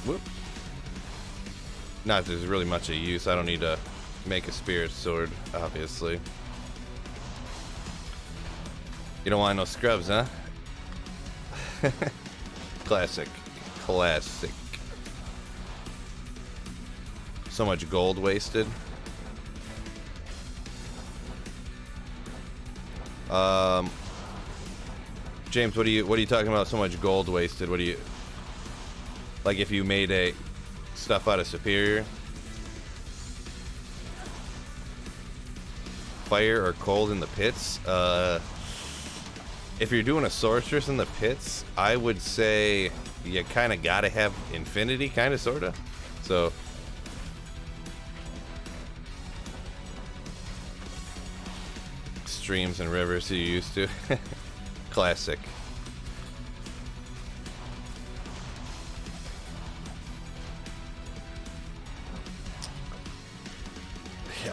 Whoop. Not that there's really much of use. I don't need to make a Spirit Sword, obviously. You don't want no scrubs, huh? Classic. Classic. So much gold wasted. James, what are you talking about? So much gold wasted. What do you, like, if you made a stuff out of Superior? Fire or cold in the pits? If you're doing a sorceress in the pits, I would say you kind of gotta have Infinity, kind of, sorta. So streams and rivers you used to. Classic.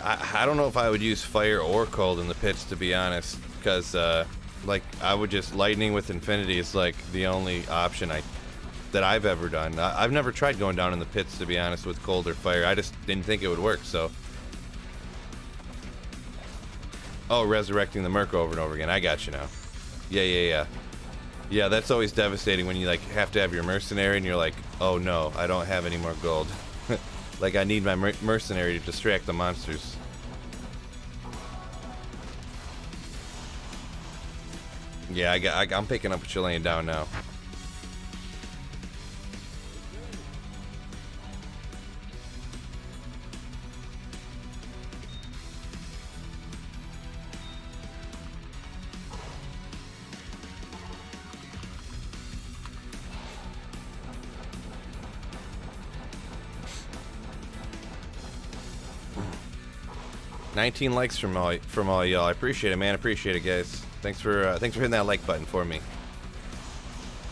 I don't know if I would use fire or cold in the pits, to be honest, because like I would just lightning with infinity is like the only option that I've ever done. I've never tried going down in the pits, to be honest, with cold or fire. I just didn't think it would work. So, oh, resurrecting the Merc over and over again. I got you now. Yeah. Yeah, that's always devastating when you like have to have your mercenary and you're like, oh no, I don't have any more gold. Like I need my mercenary to distract the monsters. Yeah, I'm picking up what you're laying down now. $19 likes from all y'all. I appreciate it, man. Appreciate it, guys. Thanks for hitting that like button for me.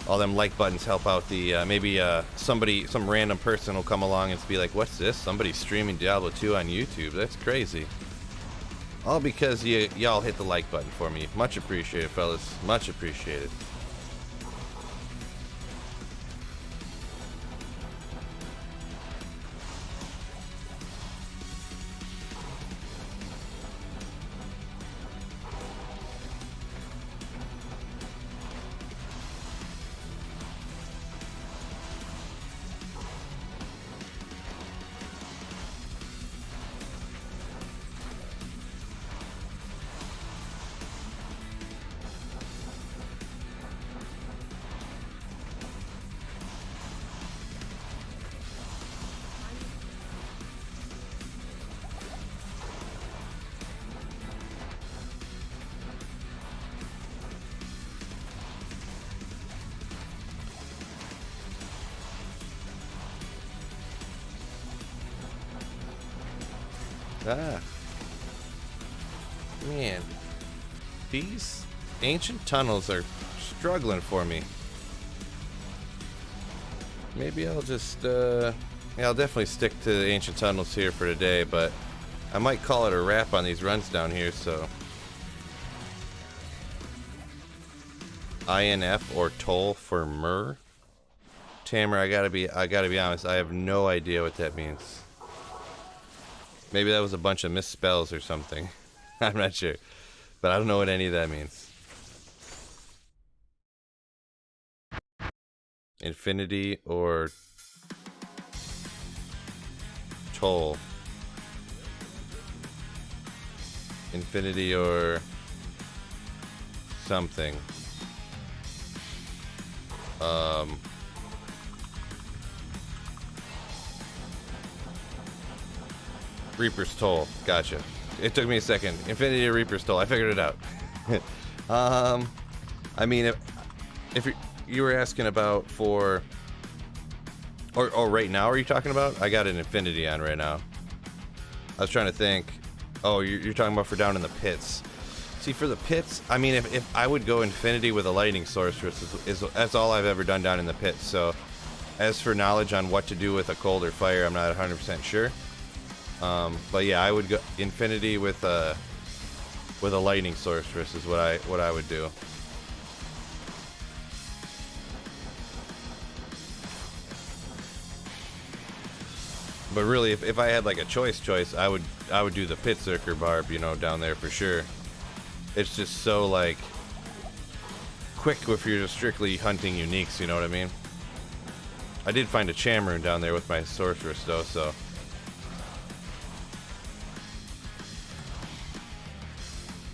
All them like buttons help out the maybe some random person will come along and be like, "What's this? Somebody's streaming Diablo 2 on YouTube? That's crazy." All because y'all hit the like button for me. Much appreciated, fellas. Much appreciated. Ah. Man. These ancient tunnels are struggling for me. Maybe I'll just, yeah, I'll definitely stick to the ancient tunnels here for today, but I might call it a wrap on these runs down here, so. INF or toll for Myrrh? Tamer, I gotta be honest, I have no idea what that means. Maybe that was a bunch of misspells or something. I'm not sure. But I don't know what any of that means. Infinity or toll. Infinity or something. Reaper's Toll. Gotcha. It took me a second. Infinity or Reaper's Toll. I figured it out. I mean, if you were asking about for... Or right now are you talking about? I got an Infinity on right now. I was trying to think. Oh, you're talking about for down in the pits. See, for the pits, I mean, if I would go Infinity with a lightning sorceress, that's all I've ever done down in the pits. So, as for knowledge on what to do with a cold or fire, I'm not 100% sure. But yeah, I would go Infinity with a lightning sorceress is what I would do. But really, if I had like a choice, I would do the Pit Circer Barb, you know, down there for sure. It's just so like quick if you're just strictly hunting uniques, you know what I mean? I did find a Chamroon down there with my sorceress though, so.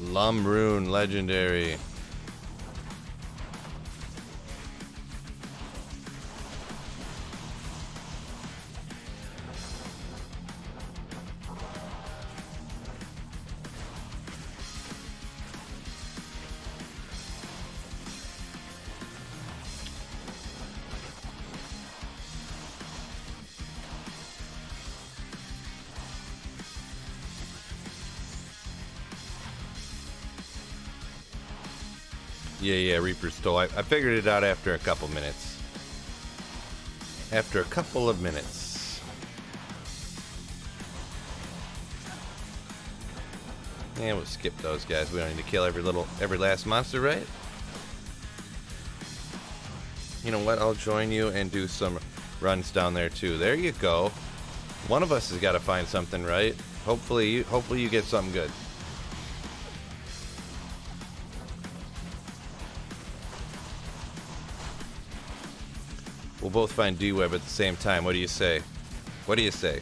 Lumrune, legendary. Yeah, Reaper's Toll. I figured it out after a couple minutes. After a couple of minutes. Yeah, we'll skip those guys. We don't need to kill every last monster, right? You know what? I'll join you and do some runs down there too. There you go. One of us has got to find something, right? Hopefully you get something good. We'll both find D-Web at the same time. What do you say? What do you say?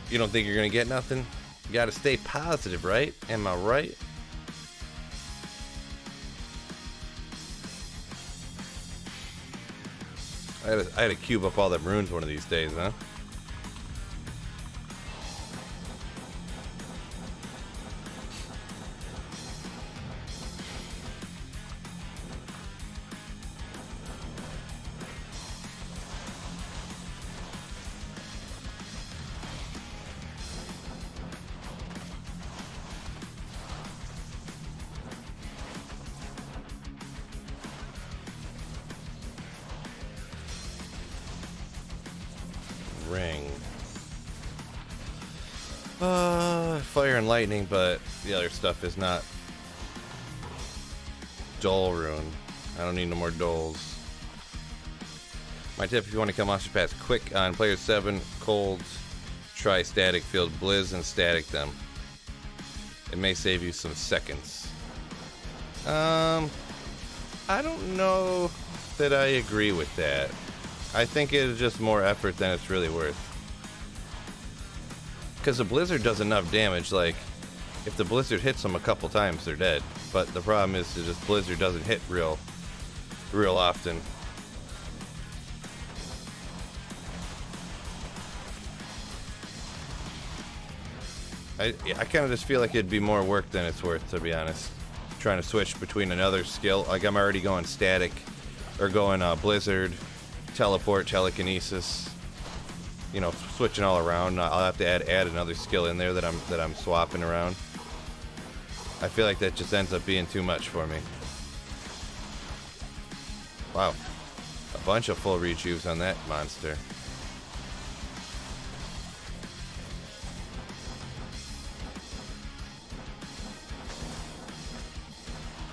You don't think you're gonna get nothing? You gotta stay positive, right? Am I right? I had to cube up all them runes one of these days, huh? Ring. Fire and lightning, but the other stuff is not. Dull rune. I don't need no more dulls. My tip: if you want to kill monster pass quick on player 7 colds, try static field blizz and static them. It may save you some seconds. I don't know that I agree with that. I think it is just more effort than it's really worth. Because the blizzard does enough damage, like, if the blizzard hits them a couple times, they're dead. But the problem is that this blizzard doesn't hit real often. I kind of just feel like it'd be more work than it's worth, to be honest. Trying to switch between another skill, like I'm already going static, or going blizzard, teleport, telekinesis. You know, switching all around. I'll have to add another skill in there that I'm swapping around. I feel like that just ends up being too much for me. Wow, a bunch of full rejuves on that monster.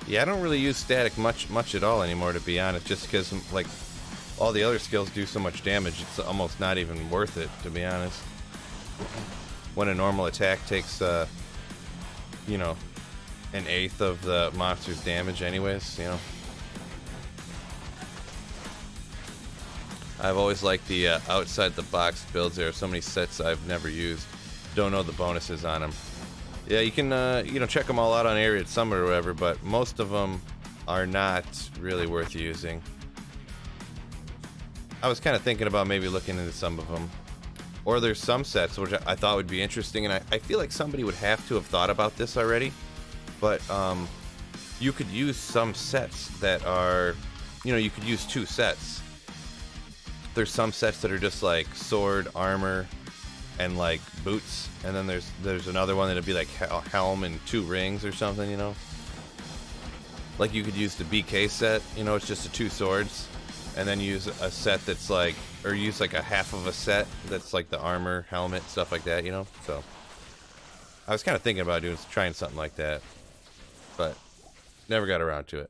Yeah, I don't really use static much at all anymore, to be honest, just because, like, all the other skills do so much damage, it's almost not even worth it, to be honest. When a normal attack takes, you know, an eighth of the monster's damage anyways, you know. I've always liked the outside the box builds. There are so many sets I've never used. Don't know the bonuses on them. Yeah, you can, you know, check them all out on Area Summit or whatever, but most of them are not really worth using. I was kind of thinking about maybe looking into some of them. Or there's some sets which I thought would be interesting, and I feel like somebody would have to have thought about this already. But you could use some sets that are, you know, you could use 2 sets. There's some sets that are just like sword, armor, and like boots, and then there's another one that'd be like helm and 2 rings or something, you know. Like you could use the BK set, you know, it's just the 2 swords, and then use a set that's like, or use like a half of a set that's like the armor, helmet, stuff like that, you know. So I was kind of thinking about trying something like that, but never got around to it.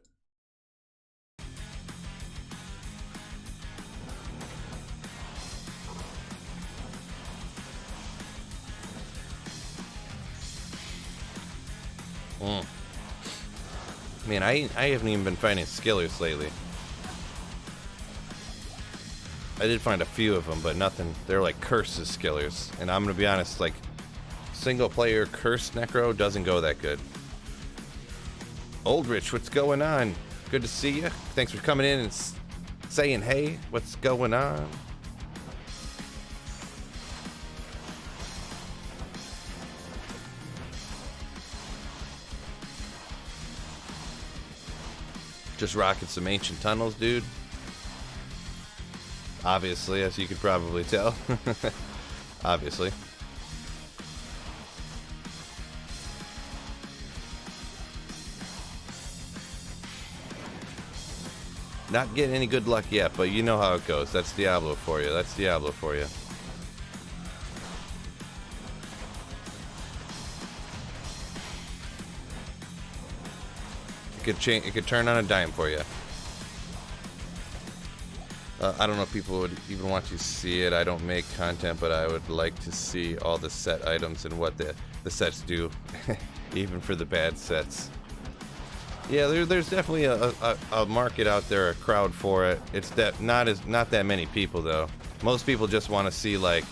Man, I haven't even been finding skillers lately. I did find a few of them, but nothing. They're like curses skillers, and I'm gonna be honest, like single player curse necro doesn't go that good. Old Rich, what's going on? Good to see you. Thanks for coming in and saying hey. What's going on? Just rocking some ancient tunnels, dude. Obviously, as you could probably tell. obviously. Not getting any good luck yet, but you know how it goes. That's Diablo for you. That's Diablo for you. It could change. It could turn on a dime for you. I don't know if people would even want to see it. I don't make content, but I would like to see all the set items and what the sets do, even for the bad sets. Yeah, there's definitely a market out there, a crowd for it. It's not that many people though. Most people just want to see like,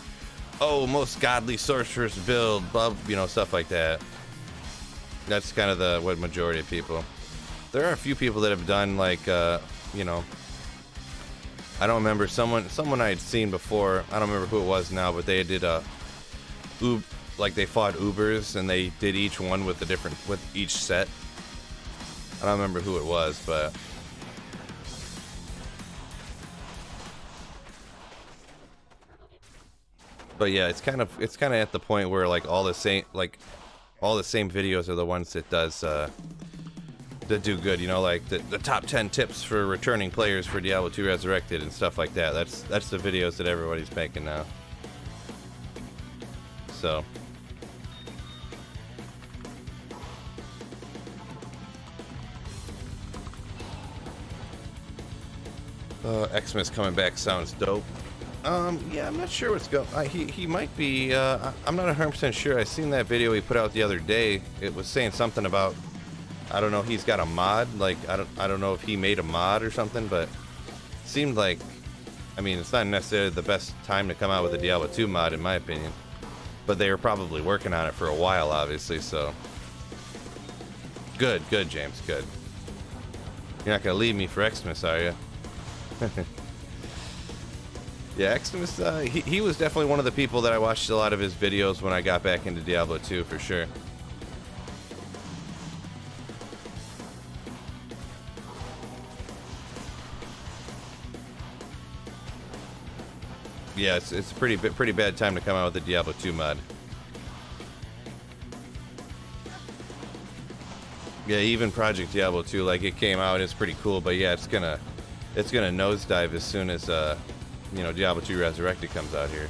oh, most godly sorceress build, blah, stuff like that. That's kind of what majority of people. There are a few people that have done like, I don't remember someone I had seen before. I don't remember who it was now, but they did like they fought Ubers and they did each one with each set. I don't remember who it was, but yeah, it's kind of at the point where like all the same videos are the ones that do good, like the top 10 tips for returning players for Diablo 2 Resurrected and stuff like that. That's the videos that everybody's making now. So Xmas coming back sounds dope. Yeah, I'm not sure what's going. He might be. I'm not 100% sure. I seen that video he put out the other day. It was saying something about, I don't know. He's got a mod. Like I don't know if he made a mod or something, but it seemed like. I mean, it's not necessarily the best time to come out with a Diablo 2 mod, in my opinion. But they were probably working on it for a while, obviously. So good, James. Good. You're not gonna leave me for Xmas, are you? Yeah, Xmas, he was definitely one of the people that I watched a lot of his videos when I got back into Diablo 2, for sure. Yeah, it's a pretty bad time to come out with a Diablo 2 mod. Yeah, even Project Diablo 2, like it came out, it's pretty cool, but yeah, it's gonna nosedive as soon as Diablo 2 Resurrected comes out here.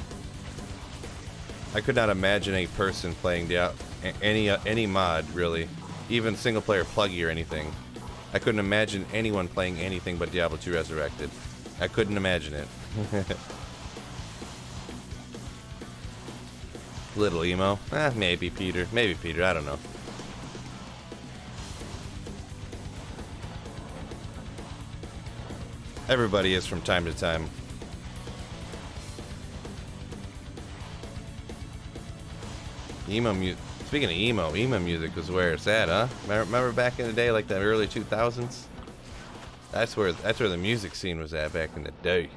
I could not imagine a person playing any mod, really, even single player pluggy or anything. I couldn't imagine anyone playing anything but Diablo 2 Resurrected. I couldn't imagine it. Little emo? Maybe Peter. Maybe Peter, I don't know. Everybody is from time to time. Speaking of emo music was where it's at, huh? Remember back in the day, like the early 2000s? That's where the music scene was at back in the day.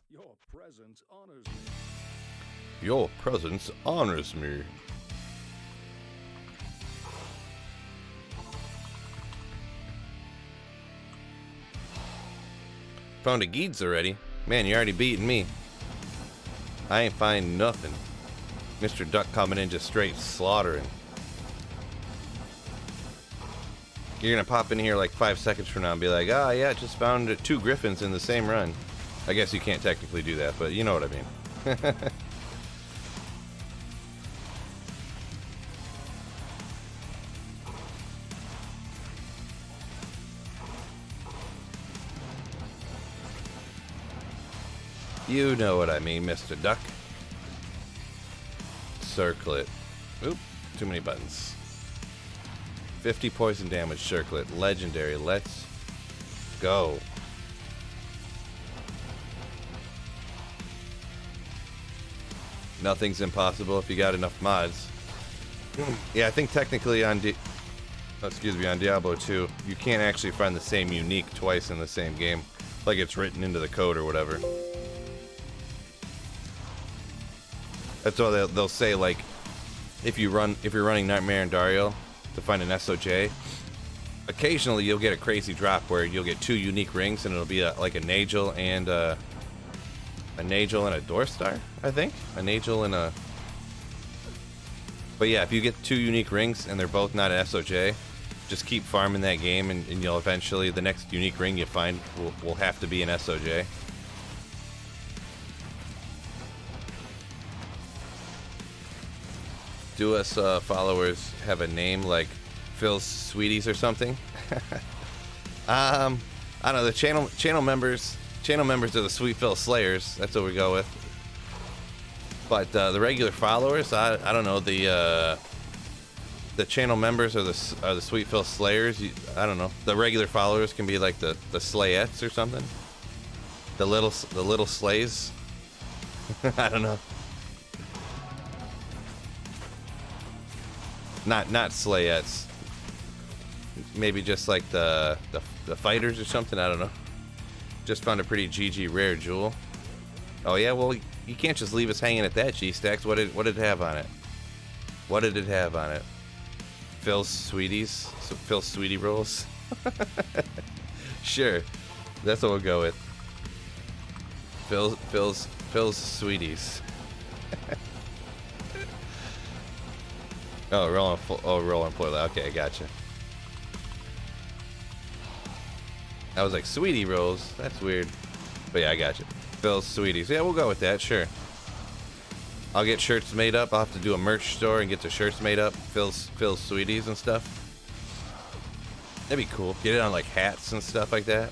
Your presence honors me. Your presence honors me. Found a Geeds already? Man, you already beating me. I ain't find nothing. Mr. Duck coming in just straight slaughtering. You're gonna pop in here like 5 seconds from now and be like, ah, yeah, just found 2 Griffins in the same run. I guess you can't technically do that, but you know what I mean. You know what I mean, Mr. Duck. Circlet. Oop, too many buttons. 50 poison damage circlet. Legendary. Let's go. Nothing's impossible if you got enough mods. Yeah, I think technically on excuse me, on Diablo 2, you can't actually find the same unique twice in the same game. Like it's written into the code or whatever. That's why they'll say, like, if you're running Nightmare and Dario to find an SOJ, occasionally you'll get a crazy drop where you'll get 2 unique rings and it'll be like a Nagel and a Nagel and a Dwarf Star, I think. A Nagel and a... But yeah, if you get 2 unique rings and they're both not an SOJ, just keep farming that game and you'll eventually, the next unique ring you find will have to be an SOJ. Do us followers have a name like Phil's Sweeties or something? I don't know, the channel members are the Sweet Phil Slayers. That's what we go with. But the regular followers, I don't know, the channel members are the Sweet Phil Slayers. I don't know. The regular followers can be like the Slayettes or something. The little slays. I don't know. Not Slayettes. Maybe just like the fighters or something. I don't know. Just found a pretty GG rare jewel. Oh yeah, well you can't just leave us hanging at that, G-Stacks. What did it have on it? What did it have on it? Phil's Sweeties? Phil's Sweetie Rolls? Sure. That's what we'll go with. Phil's Sweeties. Oh, rolling floor. Okay, I gotcha. I was like, Sweetie Rolls? That's weird. But yeah, I gotcha. Phil's Sweeties. Yeah, we'll go with that, sure. I'll get shirts made up. I'll have to do a merch store and get the shirts made up. Phil's Sweeties and stuff. That'd be cool. Get it on like hats and stuff like that.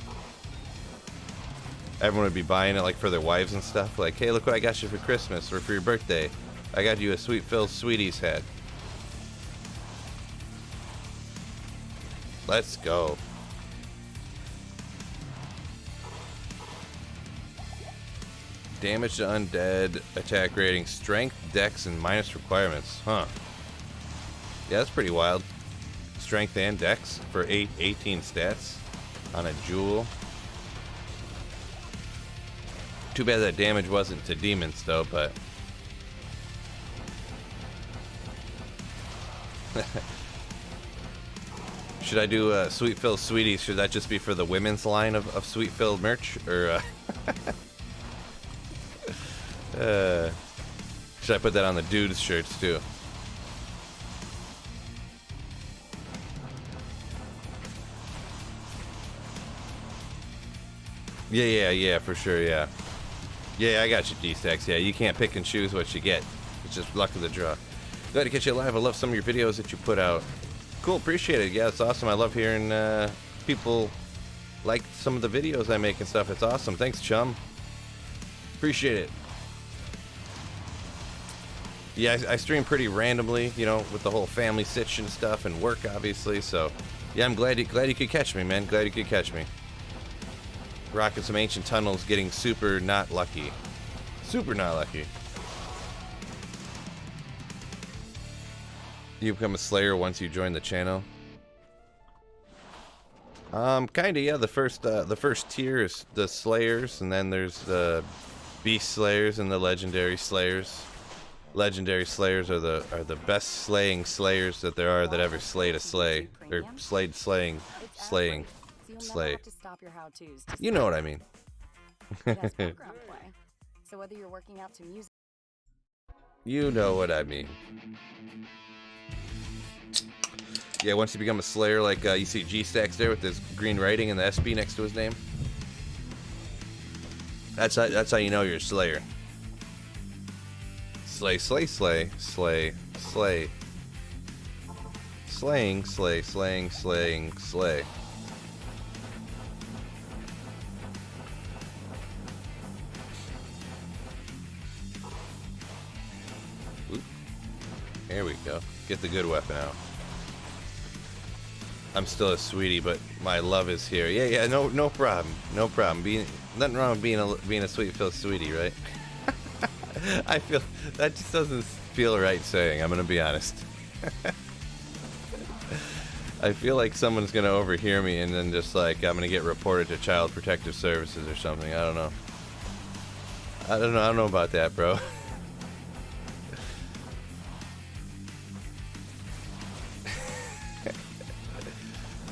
Everyone would be buying it like for their wives and stuff. Like, hey, look what I got you for Christmas or for your birthday. I got you a Sweet Phil's Sweeties hat. Let's go. Damage to undead, attack rating, strength, dex, and minus requirements. Huh. Yeah, that's pretty wild. Strength and dex for 18 stats on a jewel. Too bad that damage wasn't to demons though, but... Should I do Sweet Phil Sweeties? Should that just be for the women's line of Sweet Phil merch? Or should I put that on the dudes' shirts too? Yeah, for sure, yeah. Yeah, I got you, D-Stacks. Yeah, you can't pick and choose what you get. It's just luck of the draw. Glad to catch you live. I love some of your videos that you put out. Cool, appreciate it. Yeah, it's awesome. I love hearing people like some of the videos I make and stuff. It's awesome. Thanks, chum. Appreciate it. Yeah, I stream pretty randomly, you know, with the whole family sitch and stuff and work, obviously. So, yeah, I'm glad you could catch me, man. Glad you could catch me. Rocking some ancient tunnels, getting super not lucky. Super not lucky. You become a Slayer once you join the channel. Kinda, yeah. The first tier is the Slayers, and then there's the Beast Slayers and the Legendary Slayers. Legendary Slayers are the best slaying Slayers that there are that ever slayed a slay, or slay. You know what I mean. So whether you're working out to music, you know what I mean. Yeah, once you become a Slayer, like you see G-Stacks there with his green writing and the SB next to his name. That's how you know you're a Slayer. Slay, slay, slay, slay, slay. Slaying, slay, slaying, slaying, slay. Oop. There we go. Get the good weapon out. I'm still a sweetie, but my love is here. Yeah, no problem. No problem. Nothing wrong with being a Sweet Phil sweetie, right? I feel that just doesn't feel right saying. I'm gonna be honest. I feel like someone's gonna overhear me and then just like I'm gonna get reported to Child Protective Services or something. I don't know. I don't know about that, bro.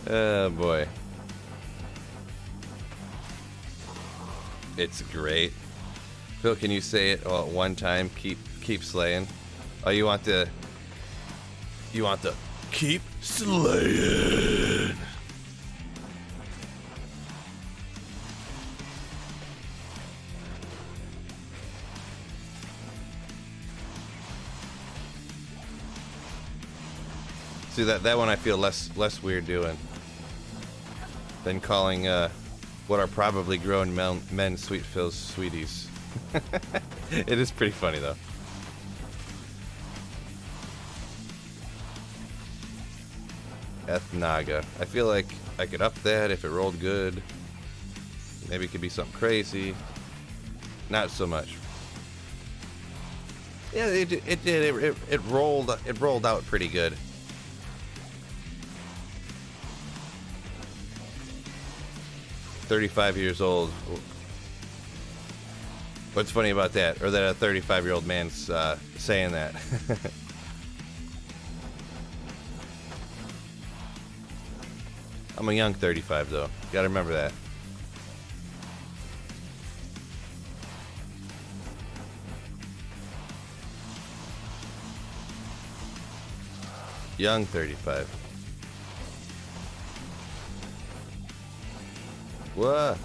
Oh boy. It's great. Phil, can you say it all at one time? Keep slaying. Oh, you want the keep slaying. See that one I feel less weird doing than calling what are probably grown men Sweet Phil's sweeties. It is pretty funny though. Ethnaga. I feel like I could up that if it rolled good. Maybe it could be something crazy. Not so much. Yeah, it did. It rolled out pretty good. "35 years old." What's funny about that? Or that a 35-year-old man's saying that? I'm a young 35 though. Gotta remember that. Young 35. What?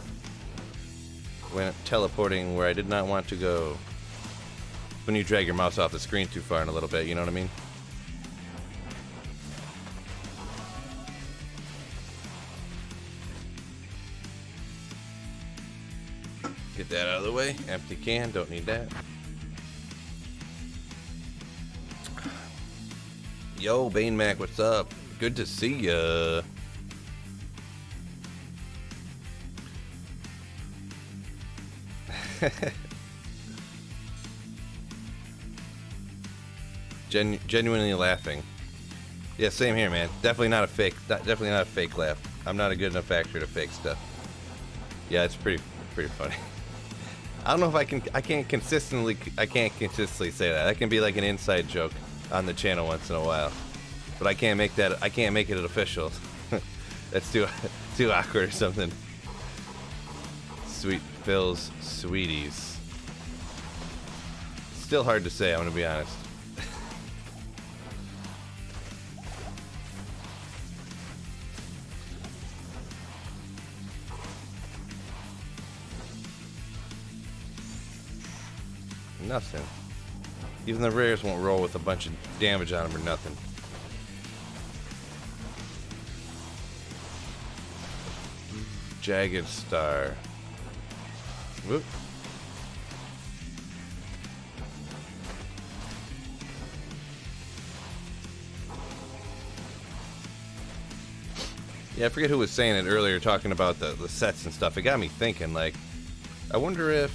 Went teleporting where I did not want to go. When you drag your mouse off the screen too far in a little bit, you know what I mean? Get that out of the way. Empty can, don't need that. Yo, Bane Mac, what's up? Good to see ya. Genuinely laughing. Yeah, same here, man. Definitely not a fake. Definitely not a fake laugh. I'm not a good enough actor to fake stuff. Yeah, it's pretty funny. I don't know if I can't consistently say that. That can be like an inside joke on the channel once in a while, but I can't make it official. That's too awkward or something. Sweet Phil's sweeties. Still hard to say, I'm gonna be honest. Nothing. Even the rares won't roll with a bunch of damage on them or nothing. Jagged Star. Whoop. Yeah, I forget who was saying it earlier, talking about the sets and stuff. It got me thinking, like, I wonder if,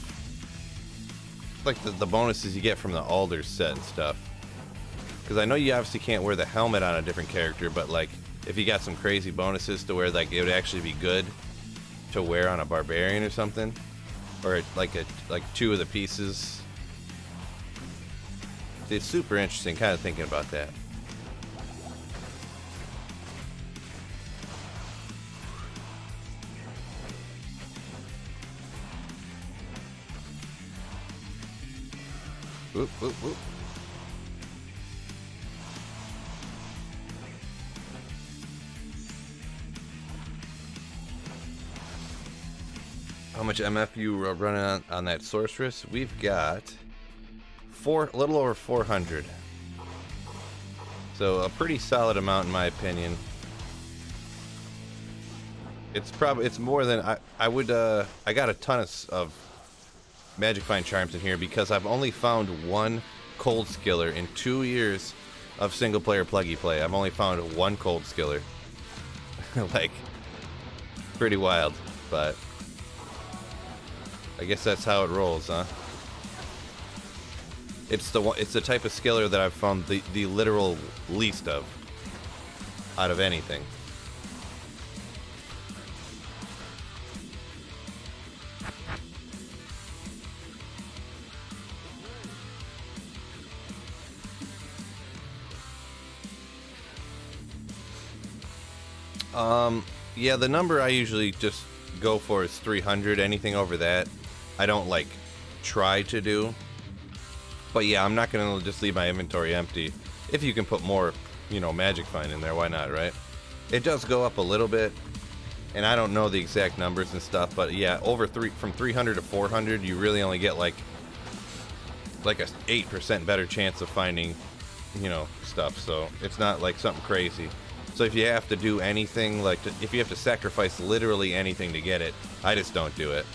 like, the bonuses you get from the Alders set and stuff. Because I know you obviously can't wear the helmet on a different character, but, like, if you got some crazy bonuses to where, like, it would actually be good to wear on a barbarian or something. Or, like, two of the pieces. It's super interesting, kind of thinking about that. Whoop, whoop, whoop. How much MF you running on that sorceress? We've got a little over 400. So a pretty solid amount in my opinion. It's more than I would. I got a ton of Magic Find Charms in here because I've only found one Cold Skiller in 2 years of single player pluggy play. I've only found one Cold Skiller. Like, pretty wild, but I guess that's how it rolls, huh? It's the type of Skiller that I've found the literal least of out of anything. Yeah, the number I usually just go for is 300. Anything over that, I don't like try to do. But yeah, I'm not gonna just leave my inventory empty. If you can put more, magic find in there, why not, right? It does go up a little bit, and I don't know the exact numbers and stuff, but yeah, from 300 to 400, you really only get like a 8% better chance of finding, stuff. So it's not like something crazy. So if you have to do anything, if you have to sacrifice literally anything to get it, I just don't do it.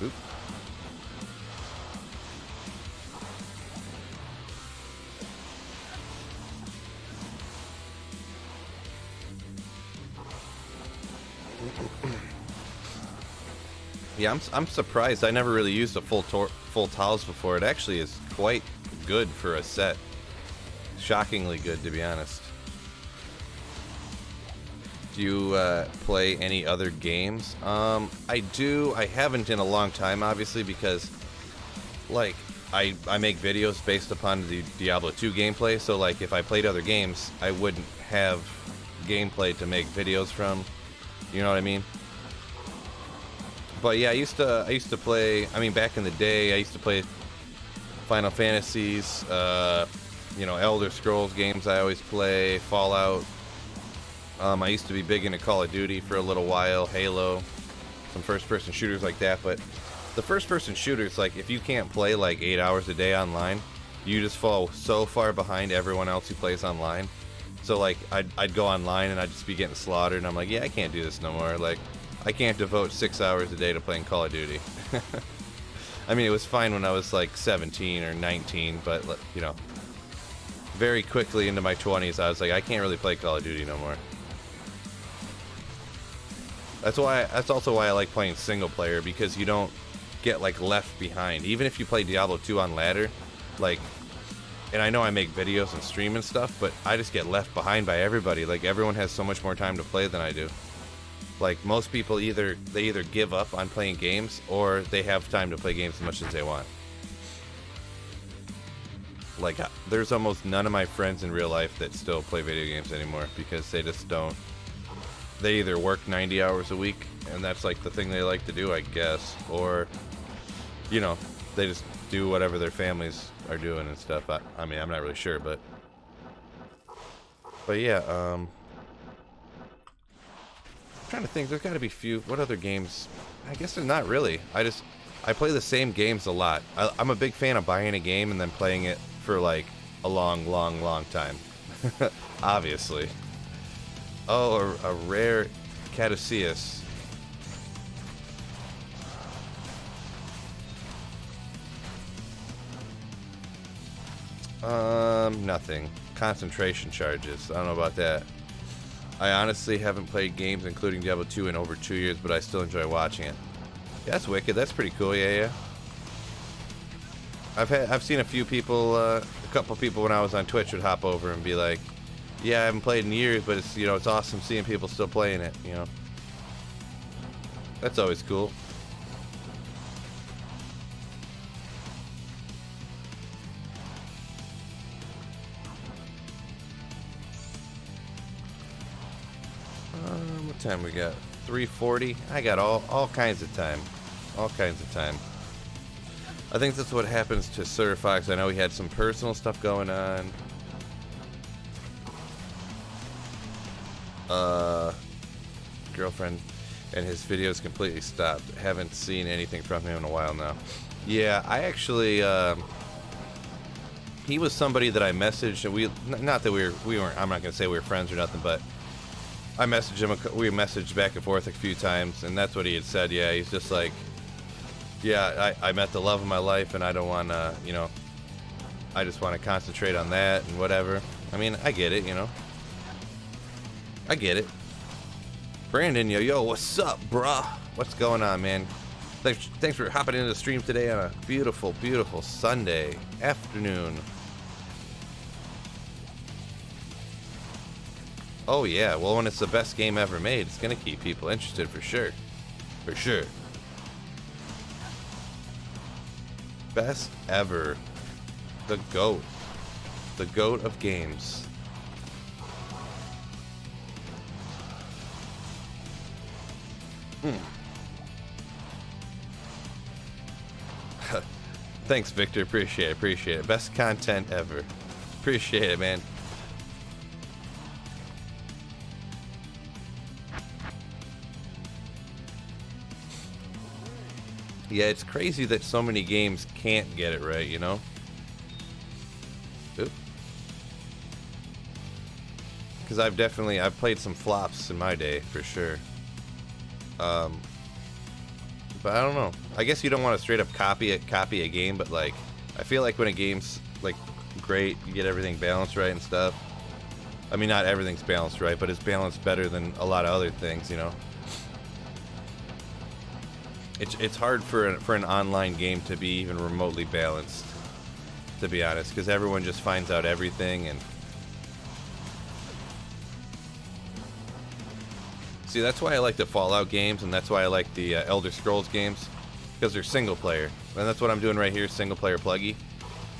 Oop. Yeah, I'm surprised. I never really used a full tiles before. It actually is quite good for a set. Shockingly good, to be honest. Do you play any other games? I do. I haven't in a long time, obviously, because I make videos based upon the Diablo 2 gameplay. So if I played other games, I wouldn't have gameplay to make videos from. You know what I mean? But yeah, I used to play. I mean, back in the day, I used to play Final Fantasies, Elder Scrolls games. I always play Fallout. I used to be big into Call of Duty for a little while, Halo, some first-person shooters like that. But the first-person shooters, if you can't play 8 hours a day online, you just fall so far behind everyone else who plays online. So I'd go online and I'd just be getting slaughtered, and I'm like, yeah, I can't do this no more. I can't devote 6 hours a day to playing Call of Duty. I mean, it was fine when I was 17 or 19, but very quickly into my 20s, I was like, I can't really play Call of Duty no more. That's also why I like playing single player, because you don't get left behind. Even if you play Diablo 2 on ladder, and I know I make videos and stream and stuff, but I just get left behind by everybody. Everyone has so much more time to play than I do. Most people either give up on playing games, or they have time to play games as much as they want. There's almost none of my friends in real life that still play video games anymore, because they just don't. They either work 90 hours a week, and that's the thing they like to do, I guess, or they just do whatever their families are doing and stuff. I mean, I'm not really sure, but yeah, I'm trying to think. There's got to be what other games? I guess there's not really. I play the same games a lot. I'm a big fan of buying a game and then playing it for a long time. Obviously. Oh, a rare Caduceus. Nothing. Concentration charges. I don't know about that. I honestly haven't played games, including Diablo 2, in over 2 years, but I still enjoy watching it. Yeah, that's wicked. That's pretty cool. Yeah. I've seen a few people, a couple people when I was on Twitch would hop over and be like, "Yeah, I haven't played in years, but it's it's awesome seeing people still playing it." That's always cool. What time we got? 3:40. I got all kinds of time. All kinds of time. I think that's what happens to Sir Fox. I know he had some personal stuff going on. Girlfriend and his videos completely stopped. Haven't seen anything from him in a while now. Yeah, I actually he was somebody that I messaged, and not that we weren't, I'm not going to say we were friends or nothing, but I messaged him, we messaged back and forth a few times, and that's what he had said. Yeah, he's just like, yeah, I met the love of my life, and I don't want to, I just want to concentrate on that and whatever. I mean, I get it, I get it. Brandon, yo, what's up, bruh? What's going on, man? Thanks for hopping into the stream today on a beautiful, beautiful Sunday afternoon. Oh yeah, well, when it's the best game ever made, it's gonna keep people interested for sure. For sure. Best ever. The GOAT. The GOAT of games. Thanks, Victor. Appreciate it. Best content ever. Appreciate it, man. Yeah, it's crazy that so many games can't get it right, you know? Oop. Because I've played some flops in my day, for sure. But I don't know. I guess you don't want to straight up copy a game, but like, I feel like when a game's like great, you get everything balanced right and stuff. I mean, not everything's balanced right, but it's balanced better than a lot of other things, you know? It's hard for an online game to be even remotely balanced, to be honest, because everyone just finds out everything. And see, that's why I like the Fallout games, and that's why I like the Elder Scrolls games, because they're single player, and that's what I'm doing right here, single player pluggy.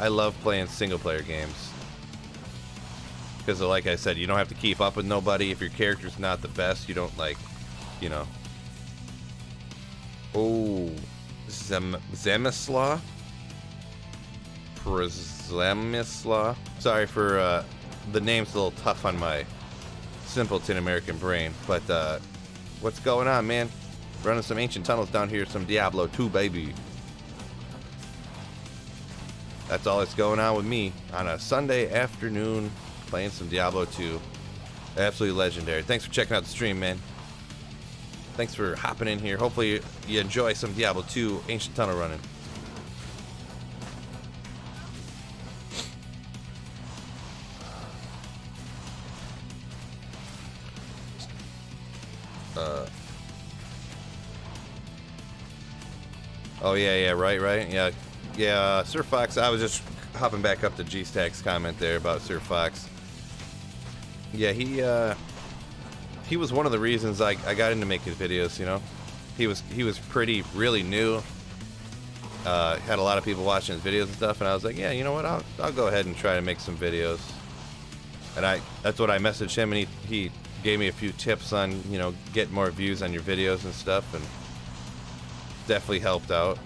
I love playing single player games because, like I said, you don't have to keep up with nobody. If your character's not the best, you don't, like, you know. Oh, Zemislaw? Zemislaw? Sorry for the name's a little tough on my simpleton American brain, but what's going on, man? Running some ancient tunnels down here, some Diablo 2, baby. That's all that's going on with me on a Sunday afternoon, playing some Diablo 2. Absolutely legendary. Thanks for checking out the stream, man. Thanks for hopping in here. Hopefully you enjoy some Diablo 2 Ancient Tunnel running. Oh yeah, right. Yeah, Sir Fox. I was just hopping back up to G-Stack's comment there about Sir Fox. Yeah, he was one of the reasons I got into making videos, you know. He was really new. Had a lot of people watching his videos and stuff, and I was like, yeah, you know what, I'll go ahead and try to make some videos. And that's what I messaged him, and he gave me a few tips on, you know, get more views on your videos and stuff, and definitely helped out.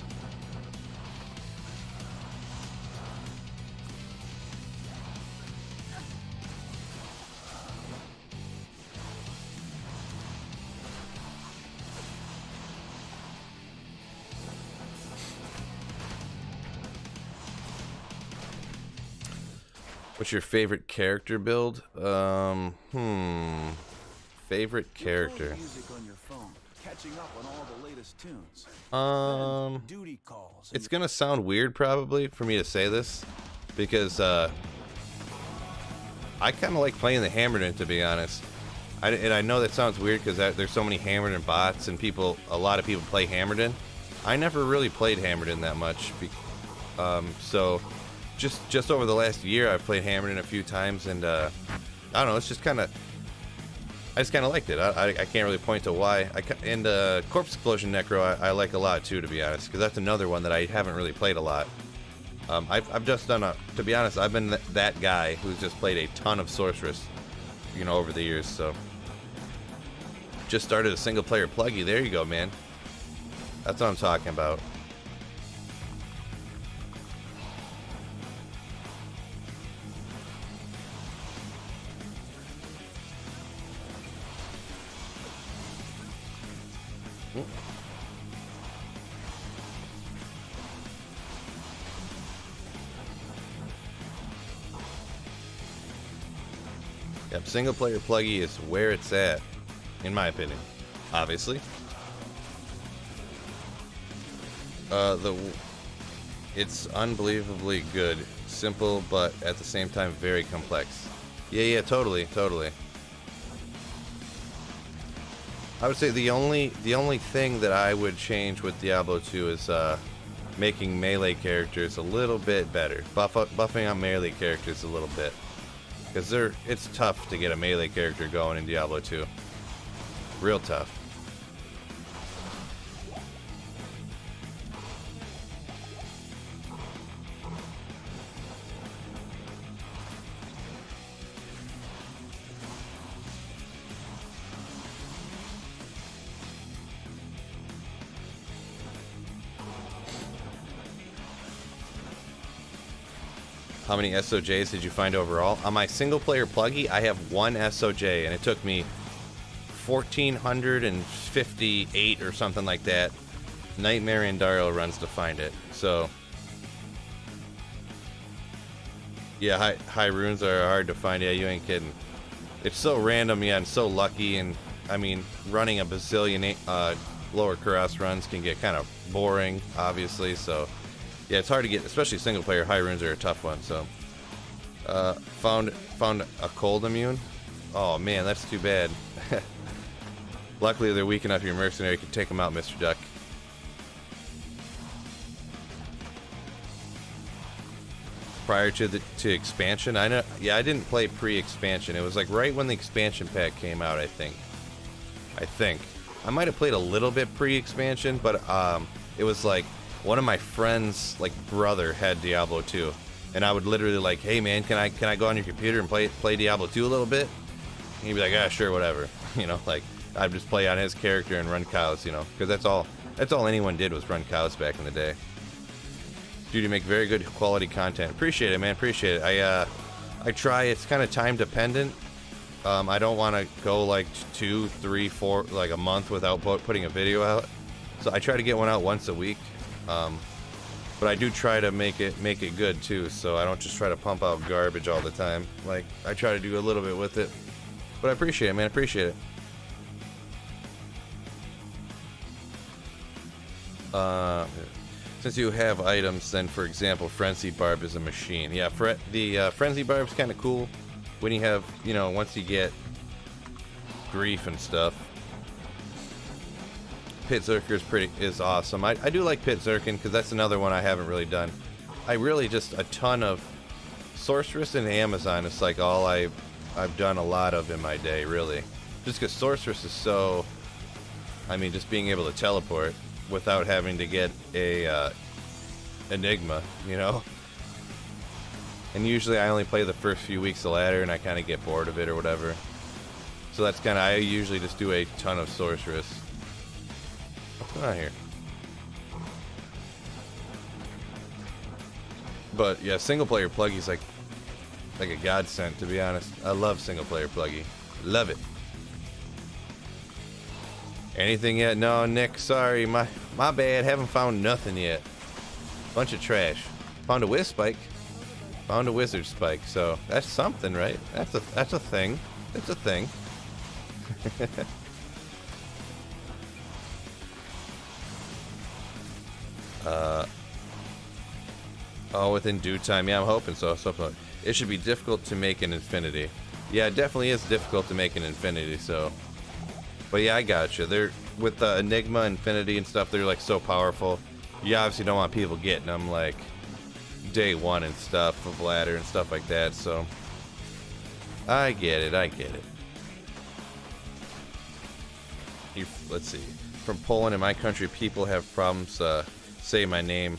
What's your favorite character build? Favorite character. It's gonna sound weird probably for me to say this, because I kind of like playing the Hammerden, to be honest. And I know that sounds weird because there's so many Hammerden bots, and a lot of people play Hammerden. I never really played Hammerden that much, so just over the last year I've played Hammerden a few times, and I don't know, it's just kind of, I just kind of liked it. I can't really point to why. And Corpse Explosion Necro I like a lot too, to be honest, because that's another one that I haven't really played a lot. I've just done to be honest, I've been that guy who's just played a ton of Sorceress, you know, over the years. So just started a single player pluggy. There you go, man. That's what I'm talking about. Yep, single player pluggy is where it's at, in my opinion. Obviously. It's unbelievably good. Simple, but at the same time very complex. Yeah, totally. I would say the only thing that I would change with Diablo 2 is making melee characters a little bit better. Buffing out melee characters a little bit. Because it's tough to get a melee character going in Diablo 2. Real tough. How many SOJs did you find overall? On my single player pluggy, I have 1 SOJ, and it took me 1,458 or something like that Nightmare and Dario runs to find it. So yeah, high runes are hard to find. Yeah, you ain't kidding. It's so random, yeah, and so lucky. And I mean, running a bazillion lower Kuros runs can get kind of boring, obviously. So yeah, it's hard to get, especially single player. High runes are a tough one. So found a cold immune. Oh man, that's too bad. Luckily, they're weak enough. Your mercenary can take them out, Mr. Duck. Prior to expansion, I know. Yeah, I didn't play pre-expansion. It was like right when the expansion pack came out. I think I might have played a little bit pre-expansion, but it was like one of my friends' like brother had Diablo 2, and I would literally like, hey man, can I go on your computer and play Diablo 2 a little bit? And he'd be like, ah, sure, whatever. You know, like I'd just play on his character and run cows, you know, because that's all anyone did was run cows back in the day. Dude, you make very good quality content. Appreciate it, man. Appreciate it. I try. It's kind of time dependent. I don't want to go like 2, 3, 4, like a month without putting a video out. So I try to get one out once a week. But I do try to make it good too. So I don't just try to pump out garbage all the time. Like I try to do a little bit with it. But I appreciate it, man. Appreciate it. Since you have items, then for example, Frenzy Barb is a machine. Yeah, the Frenzy Barb's kind of cool when you have, you know, once you get grief and stuff. Pit Zerker is awesome. I do like Pit Zerkin because that's another one I haven't really done. I really just a ton of Sorceress and Amazon. It's like all I've done a lot of in my day, really. Just because Sorceress is so, I mean, just being able to teleport without having to get a Enigma, you know? And usually I only play the first few weeks of ladder and I kind of get bored of it or whatever. So that's kind of, I usually just do a ton of Sorceress. What's going on here? But yeah, single player pluggy's like a godsend, to be honest. I love single player pluggy. Love it. Anything yet? No, Nick, sorry. My bad. Haven't found nothing yet. Bunch of trash. Found a whiz spike. Found a wizard spike. So that's something, right? That's a thing. It's a thing. Oh, within due time. Yeah, I'm hoping so. It should be difficult to make an infinity. Yeah, it definitely is difficult to make an infinity, so. But yeah, I gotcha. They're with the Enigma, Infinity, and stuff. They're like so powerful. You obviously don't want people getting them like day one and stuff of ladder and stuff like that. So I get it. Let's see. From Poland, in my country, people have problems saying my name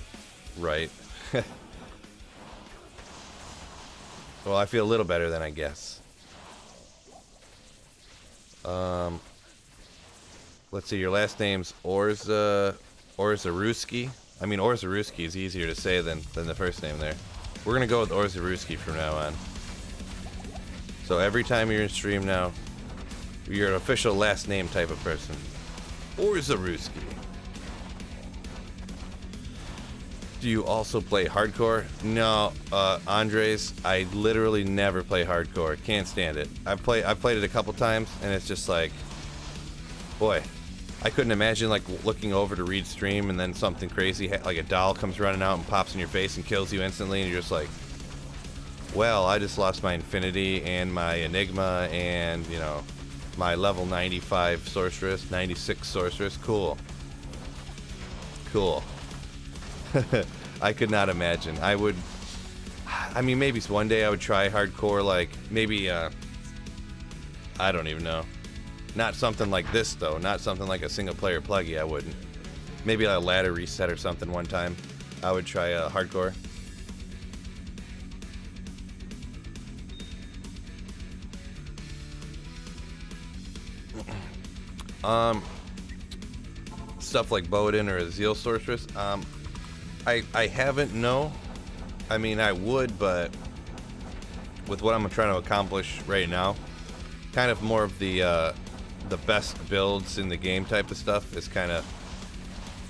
right. Well, I feel a little better then, I guess. Let's see, your last name's Orzaruski. I mean, Orzaruski is easier to say than the first name there. We're going to go with Orzaruski from now on. So every time you're in stream now, you're an official last name type of person. Orzaruski. Do you also play hardcore? No, Andres, I literally never play hardcore. Can't stand it. I've played it a couple times, and it's just like, boy, I couldn't imagine like looking over to read stream and then something crazy, like a doll comes running out and pops in your face and kills you instantly, and you're just like, well, I just lost my Infinity and my Enigma and, you know, my level 95 Sorceress, 96 Sorceress. Cool. I could not imagine. I mean, maybe one day I would try hardcore, like, maybe, I don't even know. Not something like this, though. Not something like a single-player pluggy, I wouldn't. Maybe a ladder reset or something one time. I would try hardcore. Stuff like Bowden or a Zeal Sorceress, I haven't, no. I mean, I would, but with what I'm trying to accomplish right now. Kind of more of the best builds in the game type of stuff is kind of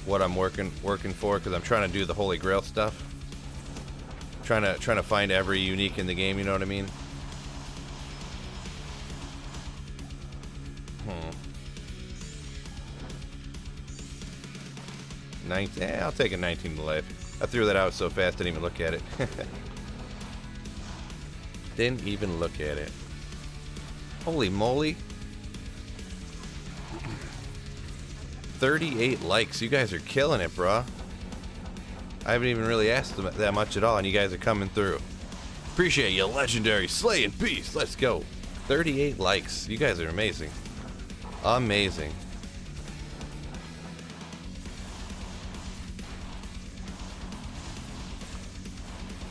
what I'm working for, because I'm trying to do the Holy Grail stuff. Trying to find every unique in the game, you know what I mean? 19, I'll take a 19 to life. I threw that out so fast, didn't even look at it. Didn't even look at it. Holy moly. 38 likes. You guys are killing it, bruh. I haven't even really asked them that much at all, and you guys are coming through. Appreciate you, legendary slaying beast. Let's go. 38 likes. You guys are amazing. Amazing.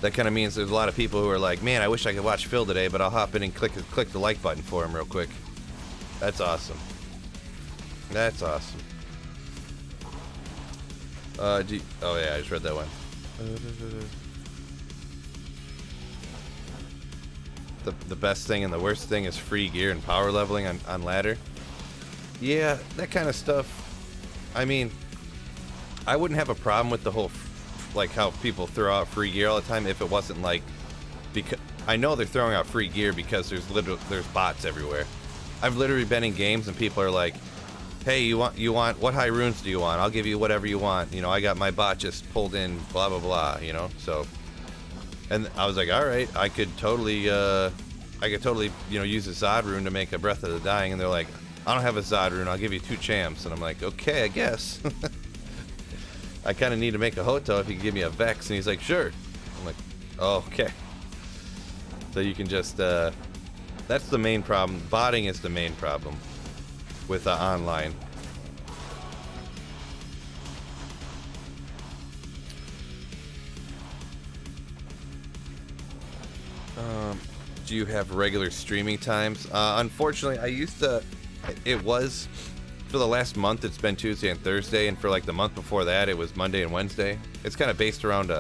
That kind of means there's a lot of people who are like, man, I wish I could watch Phil today, but I'll hop in and click the like button for him real quick. That's awesome. That's awesome. Oh yeah, I just read that one. The best thing and the worst thing is free gear and power leveling on ladder. Yeah, that kind of stuff. I mean, I wouldn't have a problem with the whole, like how people throw out free gear all the time if it wasn't like, because I know they're throwing out free gear because there's bots everywhere. I've literally been in games and people are like, hey, you want what high runes do you want? I'll give you whatever you want. You know, I got my bot just pulled in, blah blah blah. You know, so, and I was like, all right, I could totally, you know, use a Zod rune to make a Breath of the Dying, and they're like, I don't have a Zod rune. I'll give you 2 champs, and I'm like, okay, I guess. I kind of need to make a Hoto if you can give me a Vex, and he's like, sure. I'm like, oh, okay. So you can just, that's the main problem. Botting is the main problem with online. Do you have regular streaming times? Unfortunately, I used to. It was for the last month. It's been Tuesday and Thursday, and for like the month before that, it was Monday and Wednesday. It's kind of based around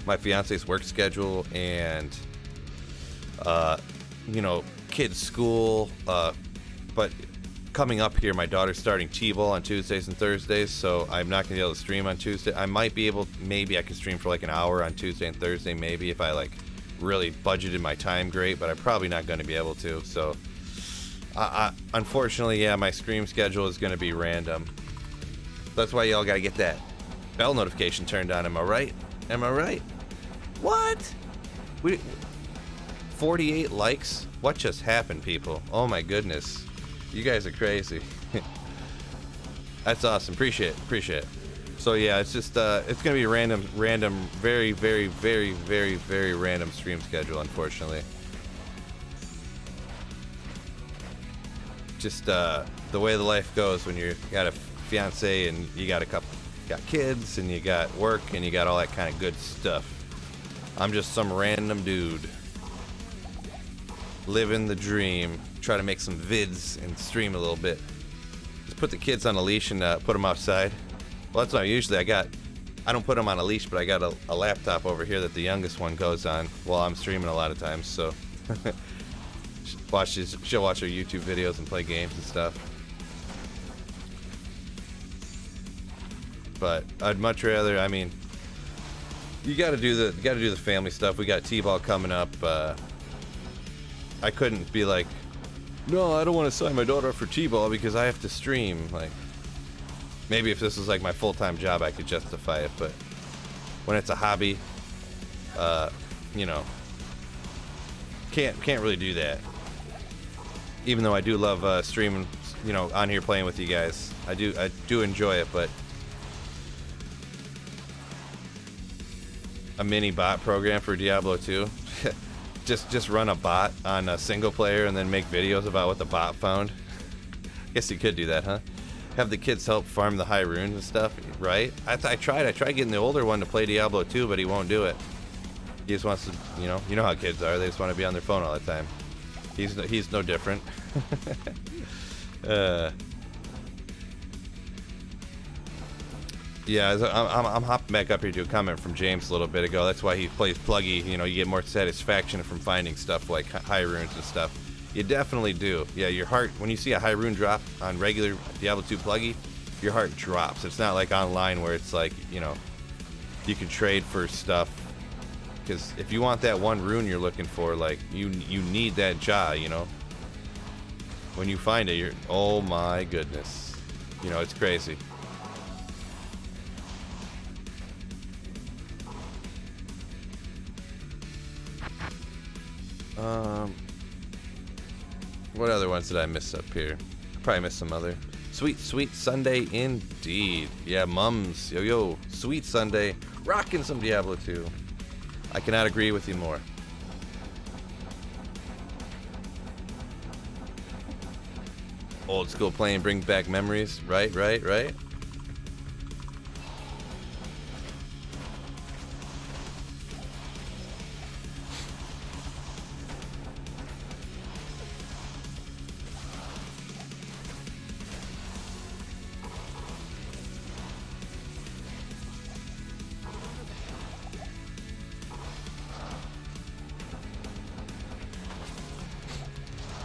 my fiance's work schedule and you know, kids' school. But coming up here, my daughter's starting T-ball on Tuesdays and Thursdays, so I'm not gonna be able to stream on Tuesday. I might be able, maybe I could stream for like an hour on Tuesday and Thursday, maybe if I like really budgeted my time great, but I'm probably not going to be able to. So unfortunately, yeah, my stream schedule is going to be random. That's why y'all got to get that bell notification turned on. Am I right? Am I right? What? 48 likes? What just happened, people? Oh my goodness. You guys are crazy. That's awesome. Appreciate it. So yeah, it's just it's gonna be random, very, very, very, very, very random stream schedule, unfortunately. Just the way the life goes when you got a fiance and you got got kids and you got work and you got all that kind of good stuff. I'm just some random dude living the dream, try to make some vids and stream a little bit. Just put the kids on a leash and put them outside. Well, that's what usually I don't put them on a leash, but I got a laptop over here that the youngest one goes on while I'm streaming a lot of times. So she'll watch her YouTube videos and play games and stuff. But I'd much rather, I mean, you got to do the family stuff. We got T-ball coming up. I couldn't be like, no, I don't want to sign my daughter up for T-ball because I have to stream. Like, maybe if this was like my full-time job, I could justify it. But when it's a hobby, you know, can't really do that. Even though I do love streaming, you know, on here playing with you guys, I do enjoy it. But a mini bot program for Diablo 2. Just run a bot on a single player and then make videos about what the bot found. Guess you could do that, huh? Have the kids help farm the high runes and stuff, right? I tried getting the older one to play Diablo 2, but he won't do it. He just wants to, you know how kids are. They just want to be on their phone all the time. He's no different. Yeah, I'm hopping back up here to a comment from James a little bit ago. That's why he plays Pluggy. You know, you get more satisfaction from finding stuff like high runes and stuff. You definitely do. Yeah, your heart, when you see a high rune drop on regular Diablo 2 Pluggy, your heart drops. It's not like online where it's like, you know, you can trade for stuff. Because if you want that one rune you're looking for, like, you need that jaw, you know. When you find it, you're, oh my goodness. You know, it's crazy. What other ones did I miss up here? Probably missed some other. Sweet, sweet Sunday indeed. Yeah, mums. Yo, yo. Sweet Sunday. Rocking some Diablo 2. I cannot agree with you more. Old school playing brings back memories. Right, right, right.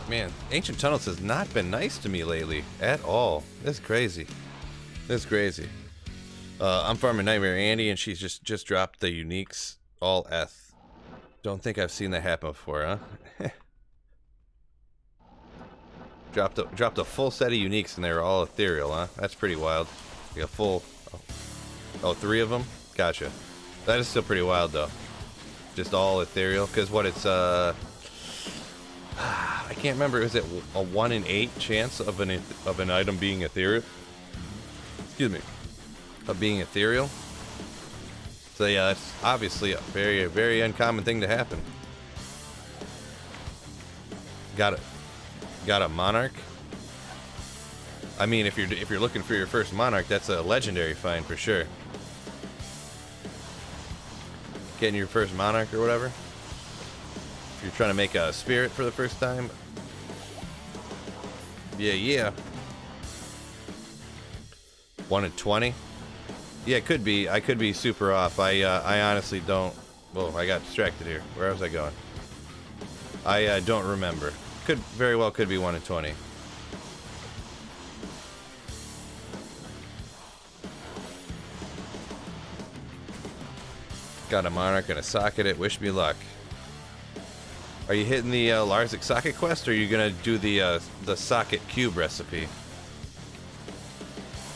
Man, Ancient Tunnels has not been nice to me lately at all. That's crazy. That's crazy. I'm farming Nightmare Andy, and she's just dropped the uniques all Eth. Don't think I've seen that happen before, huh? dropped a full set of uniques, and they were all ethereal, huh? That's pretty wild. Like a full. Oh, 3 of them. Gotcha. That is still pretty wild, though. Just all ethereal, because what it's I can't remember. Is it a 1 in 8 chance of an item being ethereal? Excuse me, of being ethereal. So yeah, that's obviously a very, very uncommon thing to happen. Got a monarch. I mean, if you're looking for your first monarch, that's a legendary find for sure. Getting your first monarch or whatever. If you're trying to make a spirit for the first time. Yeah, yeah. 1 in 20. Yeah, it could be. I could be super off. I honestly don't. Whoa, I got distracted here. Where was I going? I don't remember. Could very well could be 1 in 20. Got a monarch and a socket. It wish me luck. Are you hitting the Larzik socket quest, or are you gonna do the socket cube recipe?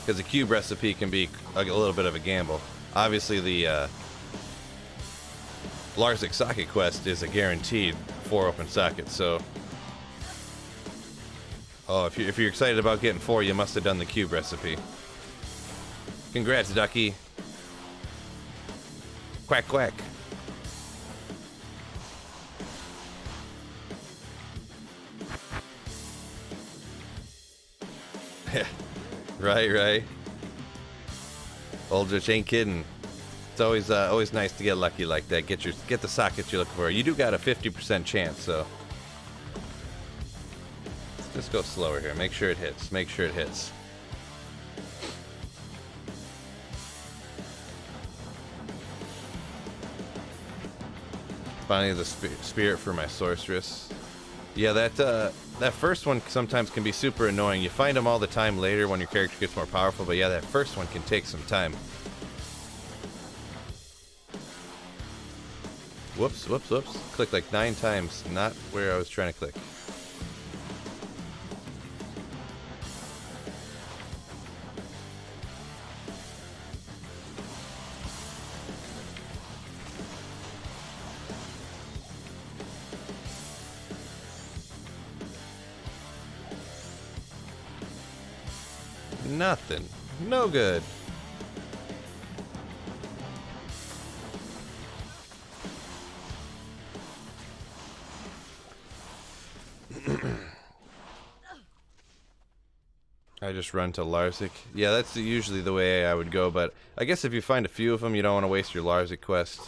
Because the cube recipe can be a little bit of a gamble. Obviously, the Larzik socket quest is a guaranteed 4 open sockets. So, oh, if you're excited about getting 4, you must have done the cube recipe. Congrats, Ducky. Quack quack. Right. Aldrich ain't kidding. It's always nice to get lucky like that. Get the sockets you're looking for. You do got a 50% chance, so let's just go slower here. Make sure it hits. Make sure it hits. Finally, the spirit for my sorceress. Yeah, that first one sometimes can be super annoying. You find them all the time later when your character gets more powerful, but yeah, that first one can take some time. Whoops. Clicked like 9 times, not where I was trying to click. Nothing. No good. I just run to Larzik. Yeah, that's usually the way I would go, but I guess if you find a few of them, you don't want to waste your Larzik quest.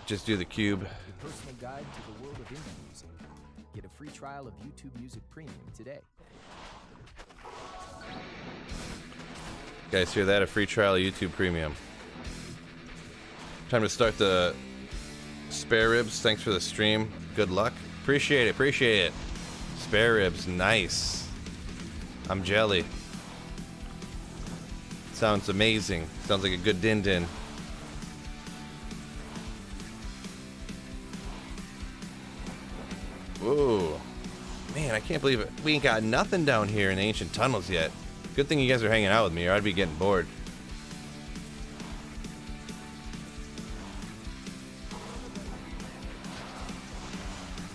Just do the cube. Your personal guide to the world of indie music. Get a free trial of YouTube Music Premium today. Guys, hear that? A free trial of YouTube Premium. Time to start the spare ribs. Thanks for the stream. Good luck. Appreciate it. Appreciate it. Spare ribs. Nice. I'm jelly. Sounds amazing. Sounds like a good din-din. Whoa. Man, I can't believe it. We ain't got nothing down here in the ancient tunnels yet. Good thing you guys are hanging out with me, or I'd be getting bored.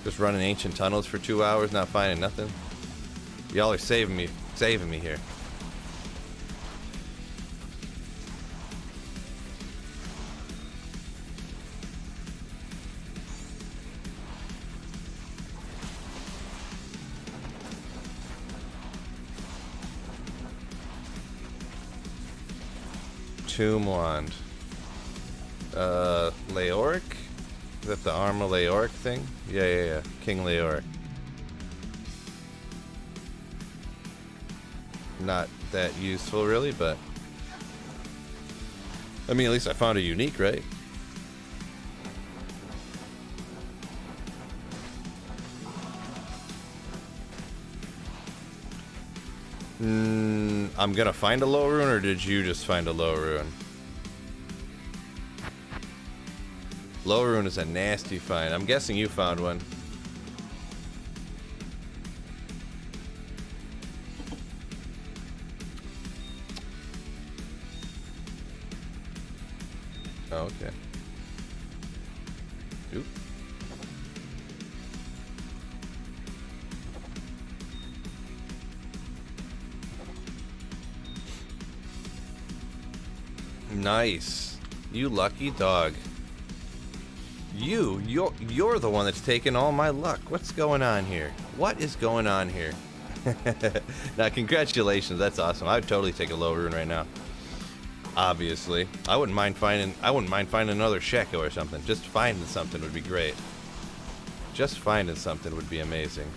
Just running ancient tunnels for 2 hours, not finding nothing. Y'all are saving me here. Tomb wand. Leoric? Is that the Arma Leoric thing? Yeah. King Leoric. Not that useful, really, but... I mean, at least I found a unique, right? I'm gonna find a low rune, or did you just find a low rune? Low rune is a nasty find. I'm guessing you found one. Oh, okay. Oop. Nice. You lucky dog. You're the one that's taking all my luck. What's going on here? What is going on here? Now, congratulations. That's awesome. I would totally take a low rune right now. Obviously, I wouldn't mind finding another Sheko or something. Just finding something would be great. Just finding something would be amazing.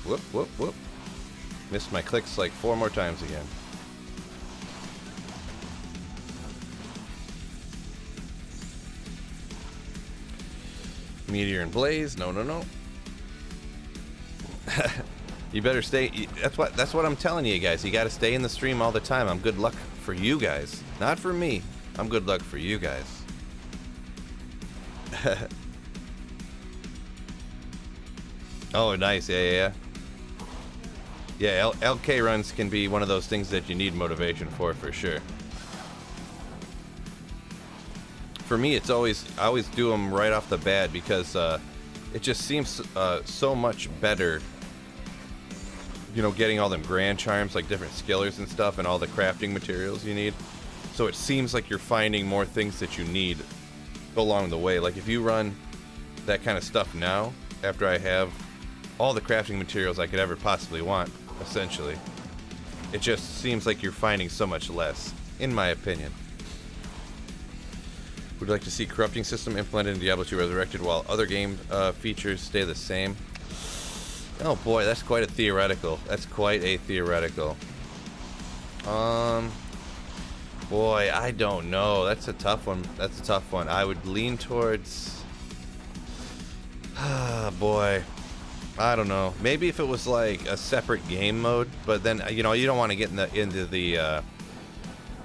Whoop, whoop, whoop. Missed my clicks like 4 more times again. Meteor and Blaze. No. You better stay. That's what I'm telling you guys. You got to stay in the stream all the time. I'm good luck for you guys, not for me. I'm good luck for you guys. Oh, nice. Yeah. LK runs can be one of those things that you need motivation for sure. For me, I always do them right off the bat because it just seems so much better, you know, getting all them grand charms, like different skillers and stuff, and all the crafting materials you need. So it seems like you're finding more things that you need along the way. Like if you run that kind of stuff now, after I have all the crafting materials I could ever possibly want, essentially, it just seems like you're finding so much less, in my opinion. Would you like to see corrupting system implemented in Diablo 2 Resurrected while other game features stay the same? Oh boy, that's quite a theoretical. Boy, I don't know. That's a tough one. I would lean towards... boy. I don't know. Maybe if it was like a separate game mode, but then, you know, you don't want to get into the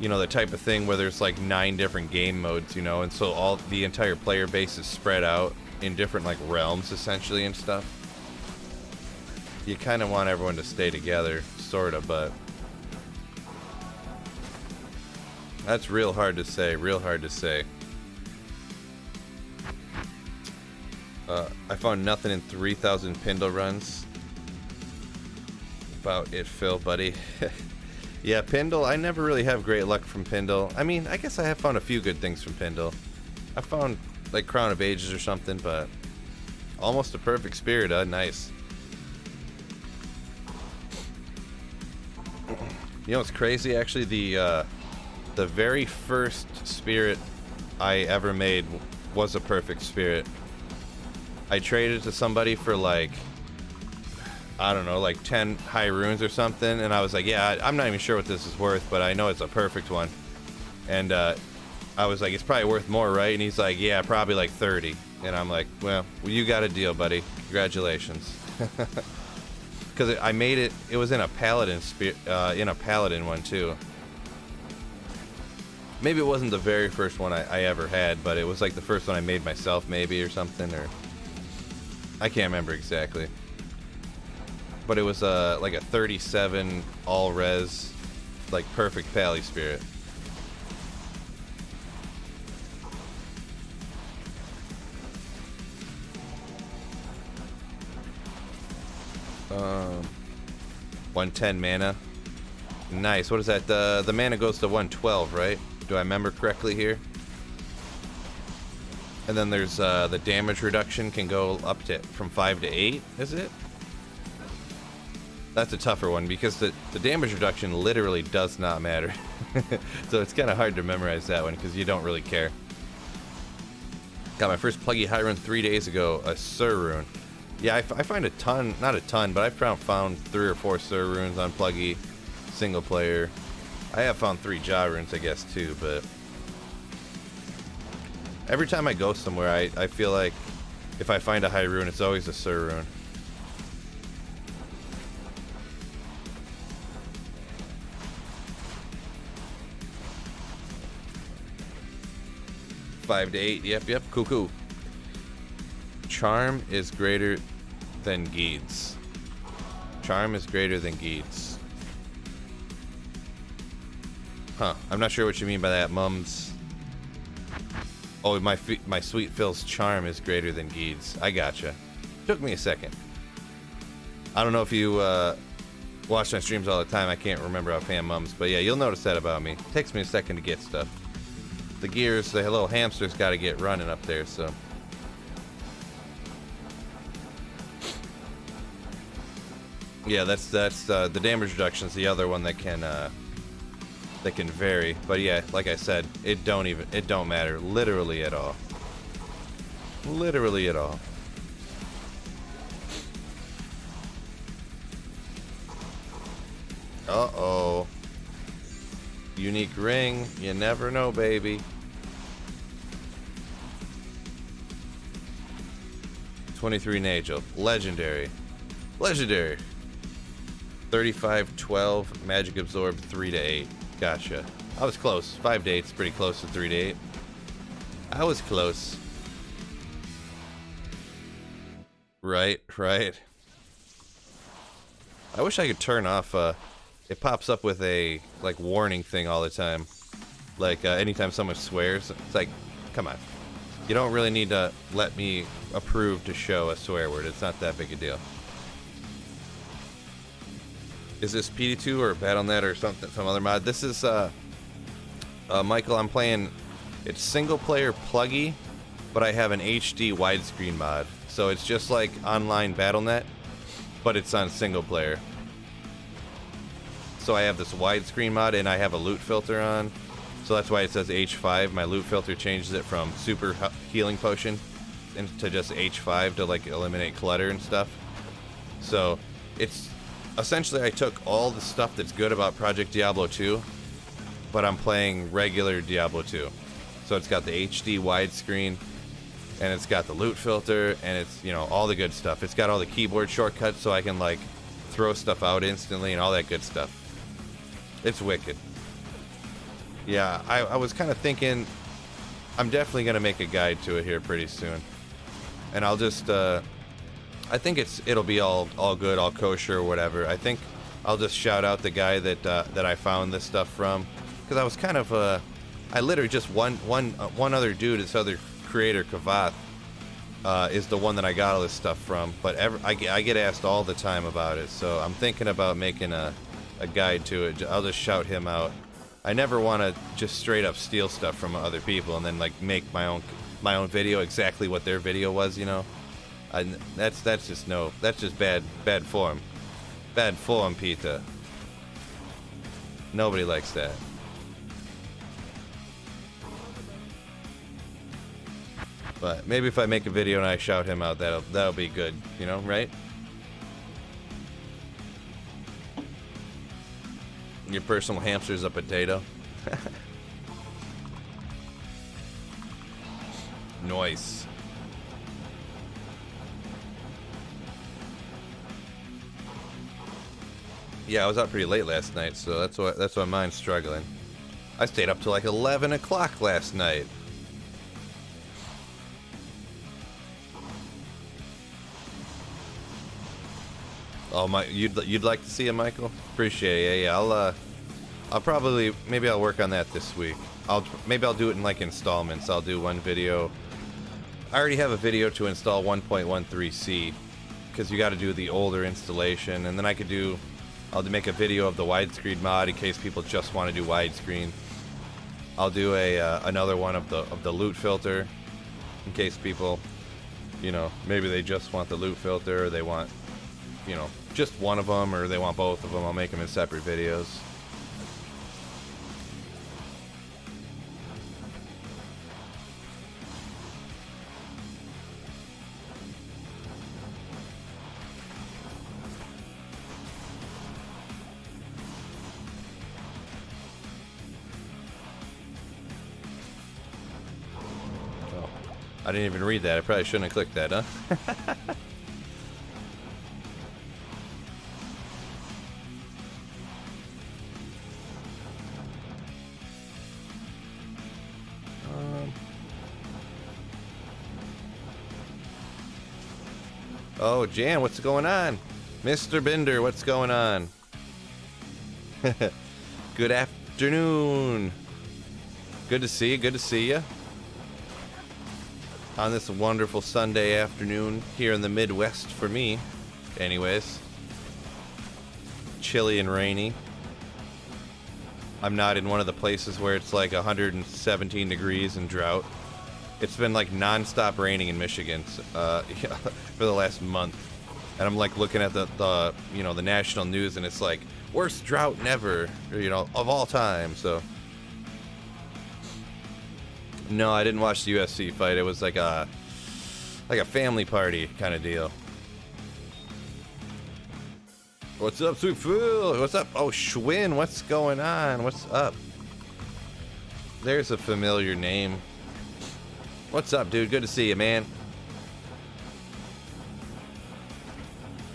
you know, the type of thing where there's like 9 different game modes, you know, and so all the entire player base is spread out in different like realms essentially and stuff. You kind of want everyone to stay together, sort of, but that's real hard to say. I found nothing in 3,000 Pindle runs. About it, Phil, buddy. Yeah, Pindle, I never really have great luck from Pindle. I mean, I guess I have found a few good things from Pindle. I found, like, Crown of Ages or something, but almost a perfect spirit, nice. You know what's crazy, actually? The very first spirit I ever made was a perfect spirit. I traded to somebody for, like, I don't know, like 10 high runes or something. And I was like, yeah, I'm not even sure what this is worth, but I know it's a perfect one. And I was like, it's probably worth more, right? And he's like, yeah, probably like 30. And I'm like, well, you got a deal, buddy. Congratulations. Because I made it. It was in a paladin one too. Maybe it wasn't the very first one I ever had, but it was like the first one I made myself, maybe, or something, or I can't remember exactly. But it was like a 37 all res, like perfect pally spirit. Um, 110 mana. Nice. What is that? The mana goes to 112, right? Do I remember correctly here? And then there's the damage reduction can go up to from 5 to 8, is it? That's a tougher one because the damage reduction literally does not matter. So it's kind of hard to memorize that one because you don't really care. Got my first Pluggy high rune 3 days ago, a Sur rune. Yeah, I find a ton, not a ton, but I've found 3 or 4 Sur runes on Pluggy, single player. I have found 3 Ja runes, I guess, too, but every time I go somewhere, I feel like if I find a high rune, it's always a Sur rune. Five to 8, yep, cool. Charm is greater than Geeds. Charm is greater than Geeds. Huh, I'm not sure what you mean by that, Mums. Oh, my Sweet Phil's charm is greater than Geeds. I gotcha. Took me a second. I don't know if you watch my streams all the time. I can't remember offhand, Mums. But yeah, you'll notice that about me. It takes me a second to get stuff. The gears, the little hamster's got to get running up there, so. Yeah, that's the damage reduction is the other one that can vary. But yeah, like I said, it don't matter literally at all. Literally at all. Uh-oh. Unique ring, you never know, baby. 23 Nagel, legendary. 35-12, magic absorb 3 to 8. Gotcha. I was close. 5 to 8 is pretty close to 3 to 8. I was close. Right. I wish I could turn off it pops up with a like warning thing all the time. Like anytime someone swears, it's like, come on. You don't really need to let me approve to show a swear word. It's not that big a deal. Is this PD2 or BattleNet or something, some other mod? This is Michael. I'm playing. It's single player Pluggy, but I have an HD widescreen mod. So it's just like online BattleNet, but it's on single player. So I have this widescreen mod and I have a loot filter on. So that's why it says H5. My loot filter changes it from super healing potion into just H5 to like eliminate clutter and stuff. So it's essentially I took all the stuff that's good about Project Diablo 2, but I'm playing regular Diablo 2. So it's got the HD widescreen and it's got the loot filter and it's, you know, all the good stuff. It's got all the keyboard shortcuts so I can like throw stuff out instantly and all that good stuff. It's wicked. Yeah, I was kind of thinking I'm definitely going to make a guide to it here pretty soon. And I'll just I think it'll be all good, all kosher or whatever. I think I'll just shout out the guy that I found this stuff from, cuz I was kind of I literally just one other dude, this other creator Kavath is the one that I got all this stuff from, but I get asked all the time about it. So I'm thinking about making a guide to it. I'll just shout him out. I never want to just straight up steal stuff from other people and then like make my own video exactly what their video was, you know. That's just bad form. Bad form, Peter. Nobody likes that. But maybe if I make a video and I shout him out, that'll be good, you know, right? Your personal hamster's a potato. Nice. Yeah, I was out pretty late last night, so that's why mine's struggling. I stayed up till like 11 o'clock last night. Oh my, you'd like to see it, Michael? Appreciate it. Yeah. I'll probably, maybe I'll work on that this week. Maybe I'll do it in like installments. I'll do one video. I already have a video to install 1.13c because you got to do the older installation, and then I'll make a video of the widescreen mod in case people just want to do widescreen. I'll do another one of the loot filter in case people, maybe they just want the loot filter, or they want, just one of them, or they want both of them. I'll make them in separate videos. I didn't even read that. I probably shouldn't have clicked that, huh? Oh, Jan, what's going on? Mr. Bender, what's going on? Good afternoon. Good to see you. Good to see you. On this wonderful Sunday afternoon here in the Midwest for me. Anyways. Chilly and rainy. I'm not in one of the places where it's like 117 degrees and drought. It's been like non-stop raining in Michigan for the last month. And I'm like looking at the national news, and it's like worst drought ever, of all time. So no, I didn't watch the UFC fight. It was like a family party kind of deal. What's up, Sweet Phil? What's up? Oh, Schwinn, what's going on? What's up? There's a familiar name. What's up, dude? Good to see you, man.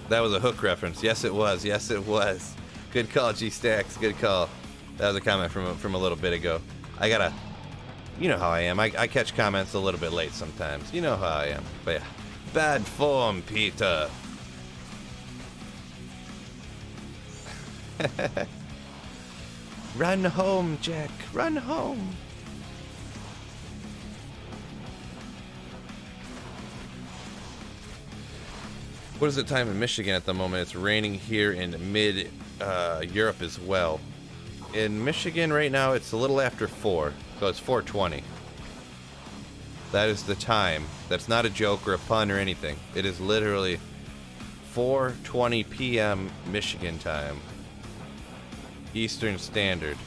That was a Hook reference. Yes, it was. Yes, it was. Good call, G-Stacks. Good call. That was a comment from a little bit ago. You know how I am. I catch comments a little bit late sometimes. You know how I am. But yeah. Bad form, Peter. Run home, Jack. Run home. What is the time in Michigan at the moment? It's raining here in mid Europe as well. In Michigan right now, it's a little after 4, so it's 4:20. That is the time. That's not a joke or a pun or anything. It is literally 4:20 p.m. Michigan time. Eastern Standard.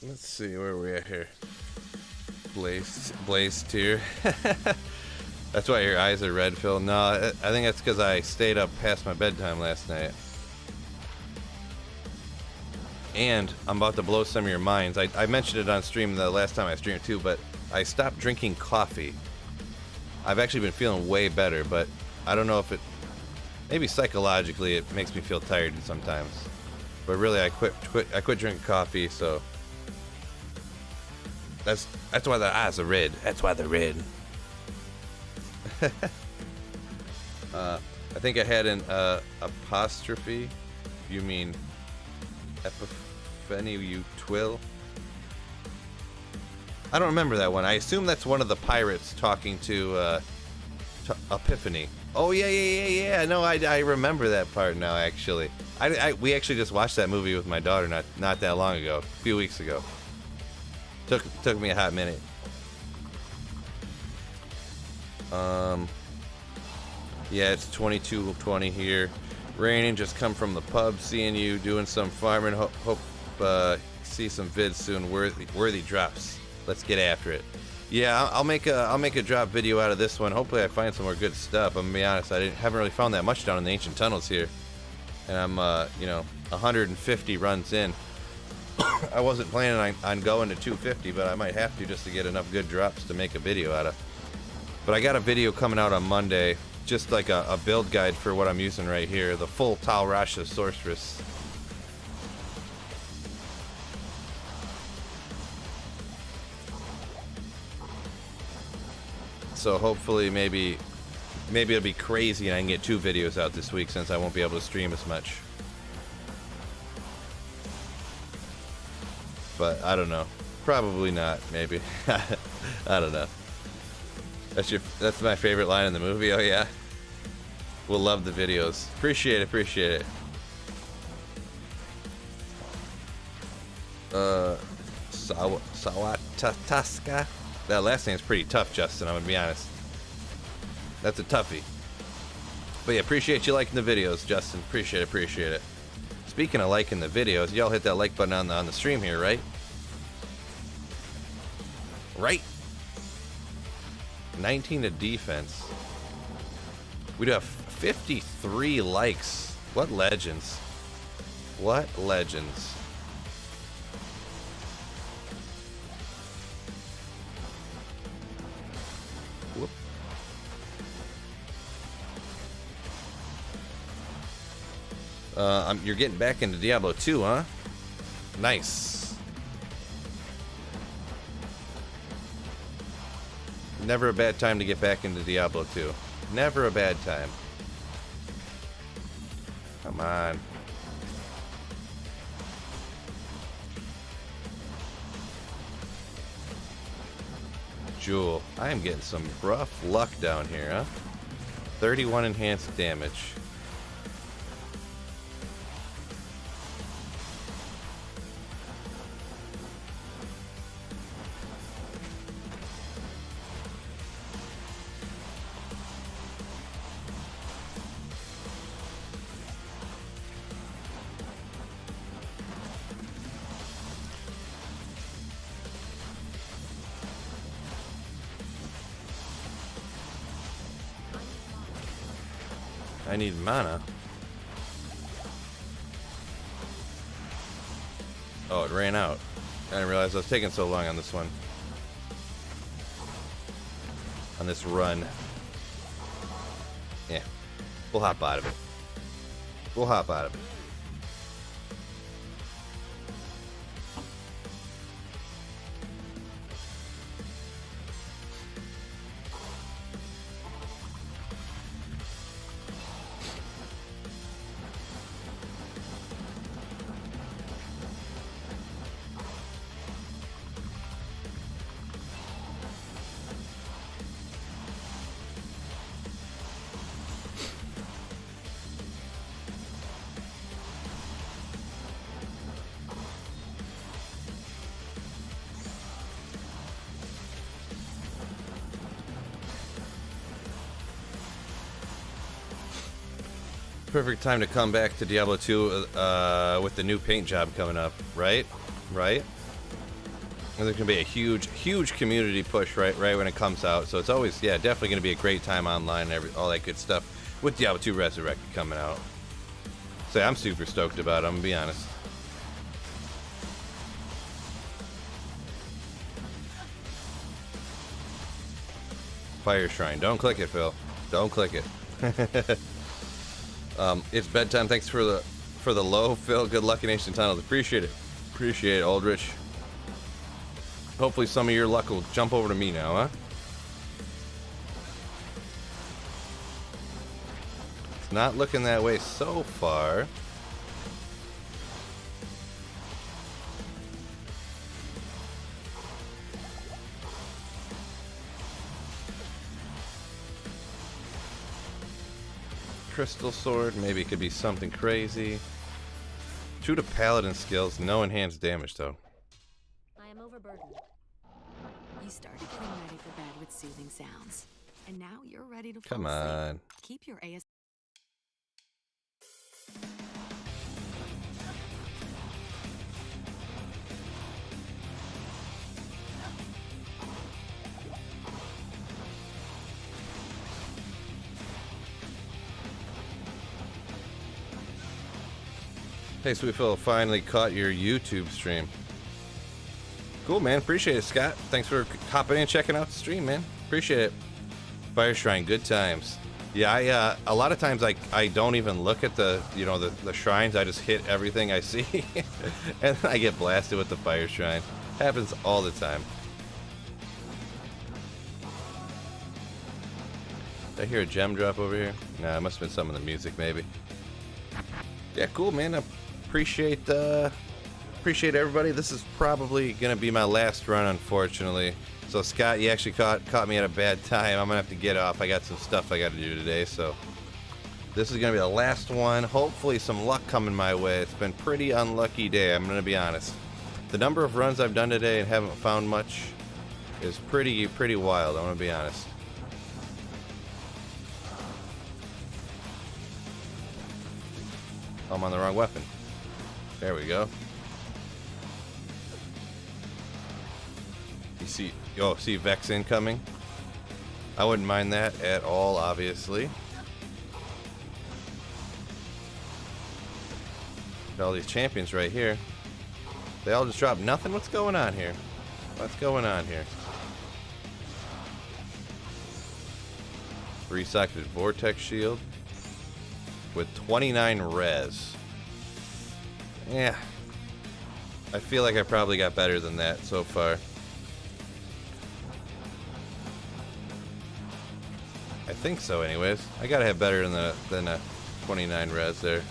Let's see, where are we at here? Blaze tier. That's why your eyes are red, Phil. No, I think that's because I stayed up past my bedtime last night. And I'm about to blow some of your minds. I mentioned it on stream the last time I streamed too, but I stopped drinking coffee. I've actually been feeling way better, but I don't know if maybe psychologically it makes me feel tired sometimes. But really, I quit drinking coffee, so that's why the eyes are red. That's why they're red. I think I had an apostrophe. You mean Epiphany, you twill? I don't remember that one. I assume that's one of the pirates talking to Epiphany. Oh yeah. No, I remember that part now. Actually, we actually just watched that movie with my daughter not that long ago, a few weeks ago. Took me a hot minute. Yeah, it's 22:20 here. Raining, just come from the pub, seeing you doing some farming. Hope see some vids soon. Worthy drops. Let's get after it. Yeah, I'll make a drop video out of this one. Hopefully, I find some more good stuff. I'm gonna be honest, haven't really found that much down in the ancient tunnels here, and I'm 150 runs in. I wasn't planning on going to 250, but I might have to just to get enough good drops to make a video out of. But I got a video coming out on Monday, just like a build guide for what I'm using right here, the full Tal Rasha Sorceress. So hopefully maybe it'll be crazy and I can get 2 videos out this week since I won't be able to stream as much. But I don't know. Probably not, maybe. I don't know. That's my favorite line in the movie. Oh yeah. We'll love the videos. Appreciate it. Sawataska. That last name's pretty tough, Justin, I'm gonna be honest. That's a toughie. But yeah, appreciate you liking the videos, Justin. Appreciate it. Speaking of liking the videos, y'all hit that like button on the stream here, right? Right? 19 to defense. We do have 53 likes. What legends. Whoop. You're getting back into Diablo 2, huh? Nice. Never a bad time to get back into Diablo 2. Never a bad time. Come on. Jewel. I am getting some rough luck down here, huh? 31 enhanced damage. I need mana. Oh, it ran out. I didn't realize I was taking so long on this one. On this run. Yeah. We'll hop out of it. Perfect time to come back to Diablo 2 with the new paint job coming up, right? And there's gonna be a huge community push right when it comes out. So it's always, definitely gonna be a great time online and all that good stuff with Diablo 2 Resurrected coming out. So I'm super stoked about it, I'm gonna be honest. Fire Shrine. Don't click it, Phil. Don't click it. It's bedtime. Thanks for the low, Phil. Good luck in Ancient Tunnels. Appreciate it, Aldrich. Hopefully some of your luck will jump over to me now, huh? It's not looking that way so far. crystal sword. Maybe it could be something crazy. 2 to paladin skills. No enhanced damage though. I am overburdened. You started getting ready for bed with soothing sounds, and now you're ready to fall Come asleep. on. Keep your AS. Hey, Sweet Phil, finally caught your YouTube stream. Cool, man. Appreciate it, Scott. Thanks for hopping in and checking out the stream, man. Appreciate it. Fire Shrine, good times. Yeah, a lot of times I don't even look at the shrines. I just hit everything I see, and then I get blasted with the Fire Shrine. Happens all the time. Did I hear a gem drop over here? Nah, it must have been some of the music, maybe. Yeah, cool, man. I appreciate everybody. This is probably gonna be my last run, unfortunately. So Scott, you actually caught me at a bad time. I'm gonna have to get off. I got some stuff I got to do today, so this is gonna be the last one. Hopefully, some luck coming my way. It's been a pretty unlucky day. I'm gonna be honest. The number of runs I've done today and haven't found much is pretty wild. I'm gonna be honest. I'm on the wrong weapon. There we go. You see Vex incoming? I wouldn't mind that at all, obviously. Got all these champions right here. They all just dropped nothing? What's going on here? What's going on here? Resocketed Vortex Shield with 29 res. Yeah. I feel like I probably got better than that so far. I think so anyways. I gotta have better than a 29 res there.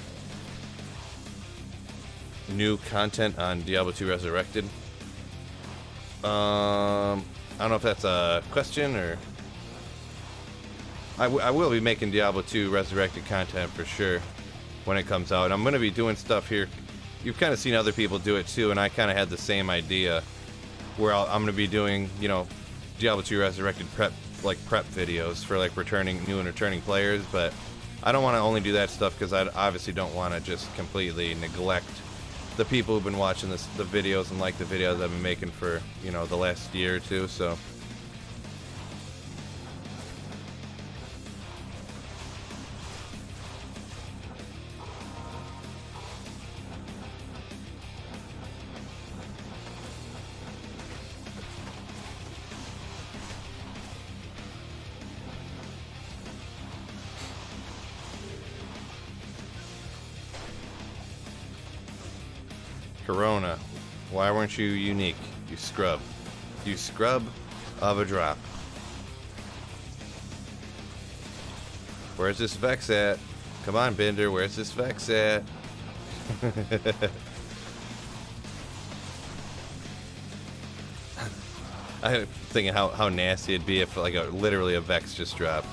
New content on Diablo 2 Resurrected. I don't know if that's a question or... I will be making Diablo 2 Resurrected content for sure when it comes out. I'm going to be doing stuff here. You've kind of seen other people do it too, and I kind of had the same idea where I'm going to be doing, Diablo 2 Resurrected prep videos for new and returning players, but I don't want to only do that stuff because I obviously don't want to just completely neglect the people who've been watching the videos and like the videos I've been making for, the last year or two, so... Corona, why weren't you unique? You scrub. You scrub of a drop. Where's this Vex at? Come on, Bender, where's this Vex at? I'm thinking how nasty it'd be if literally a Vex just dropped.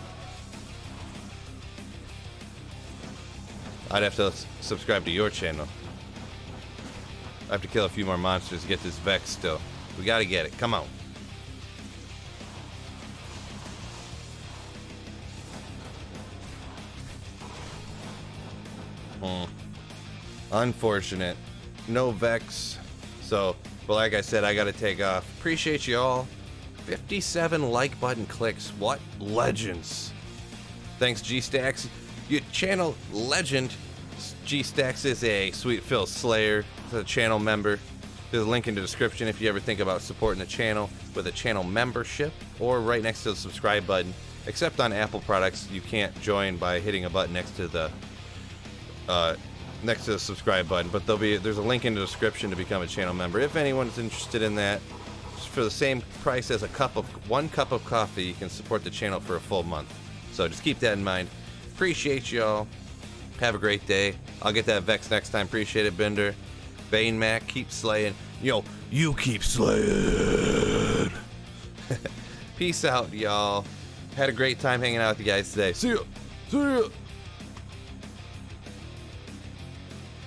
I'd have to subscribe to your channel. I have to kill a few more monsters to get this Vex still. We gotta get it. Come on. Unfortunate. No Vex. So, but like I said, I gotta take off. Appreciate you all. 57 like button clicks. What legends. Thanks, G-Stacks. Your channel legend. G-Stacks is a Sweet Phil Slayer. A channel member. There's a link in the description if you ever think about supporting the channel with a channel membership, or right next to the subscribe button. Except on Apple products, you can't join by hitting a button next to the subscribe button. But there's a link in the description to become a channel member if anyone's interested in that. For the same price as one cup of coffee, you can support the channel for a full month. So just keep that in mind. Appreciate y'all. Have a great day. I'll get that Vex next time. Appreciate it, Bender. Bane Mac, keep slaying. Yo, you keep slaying. Peace out, y'all. Had a great time hanging out with you guys today. See ya. See ya.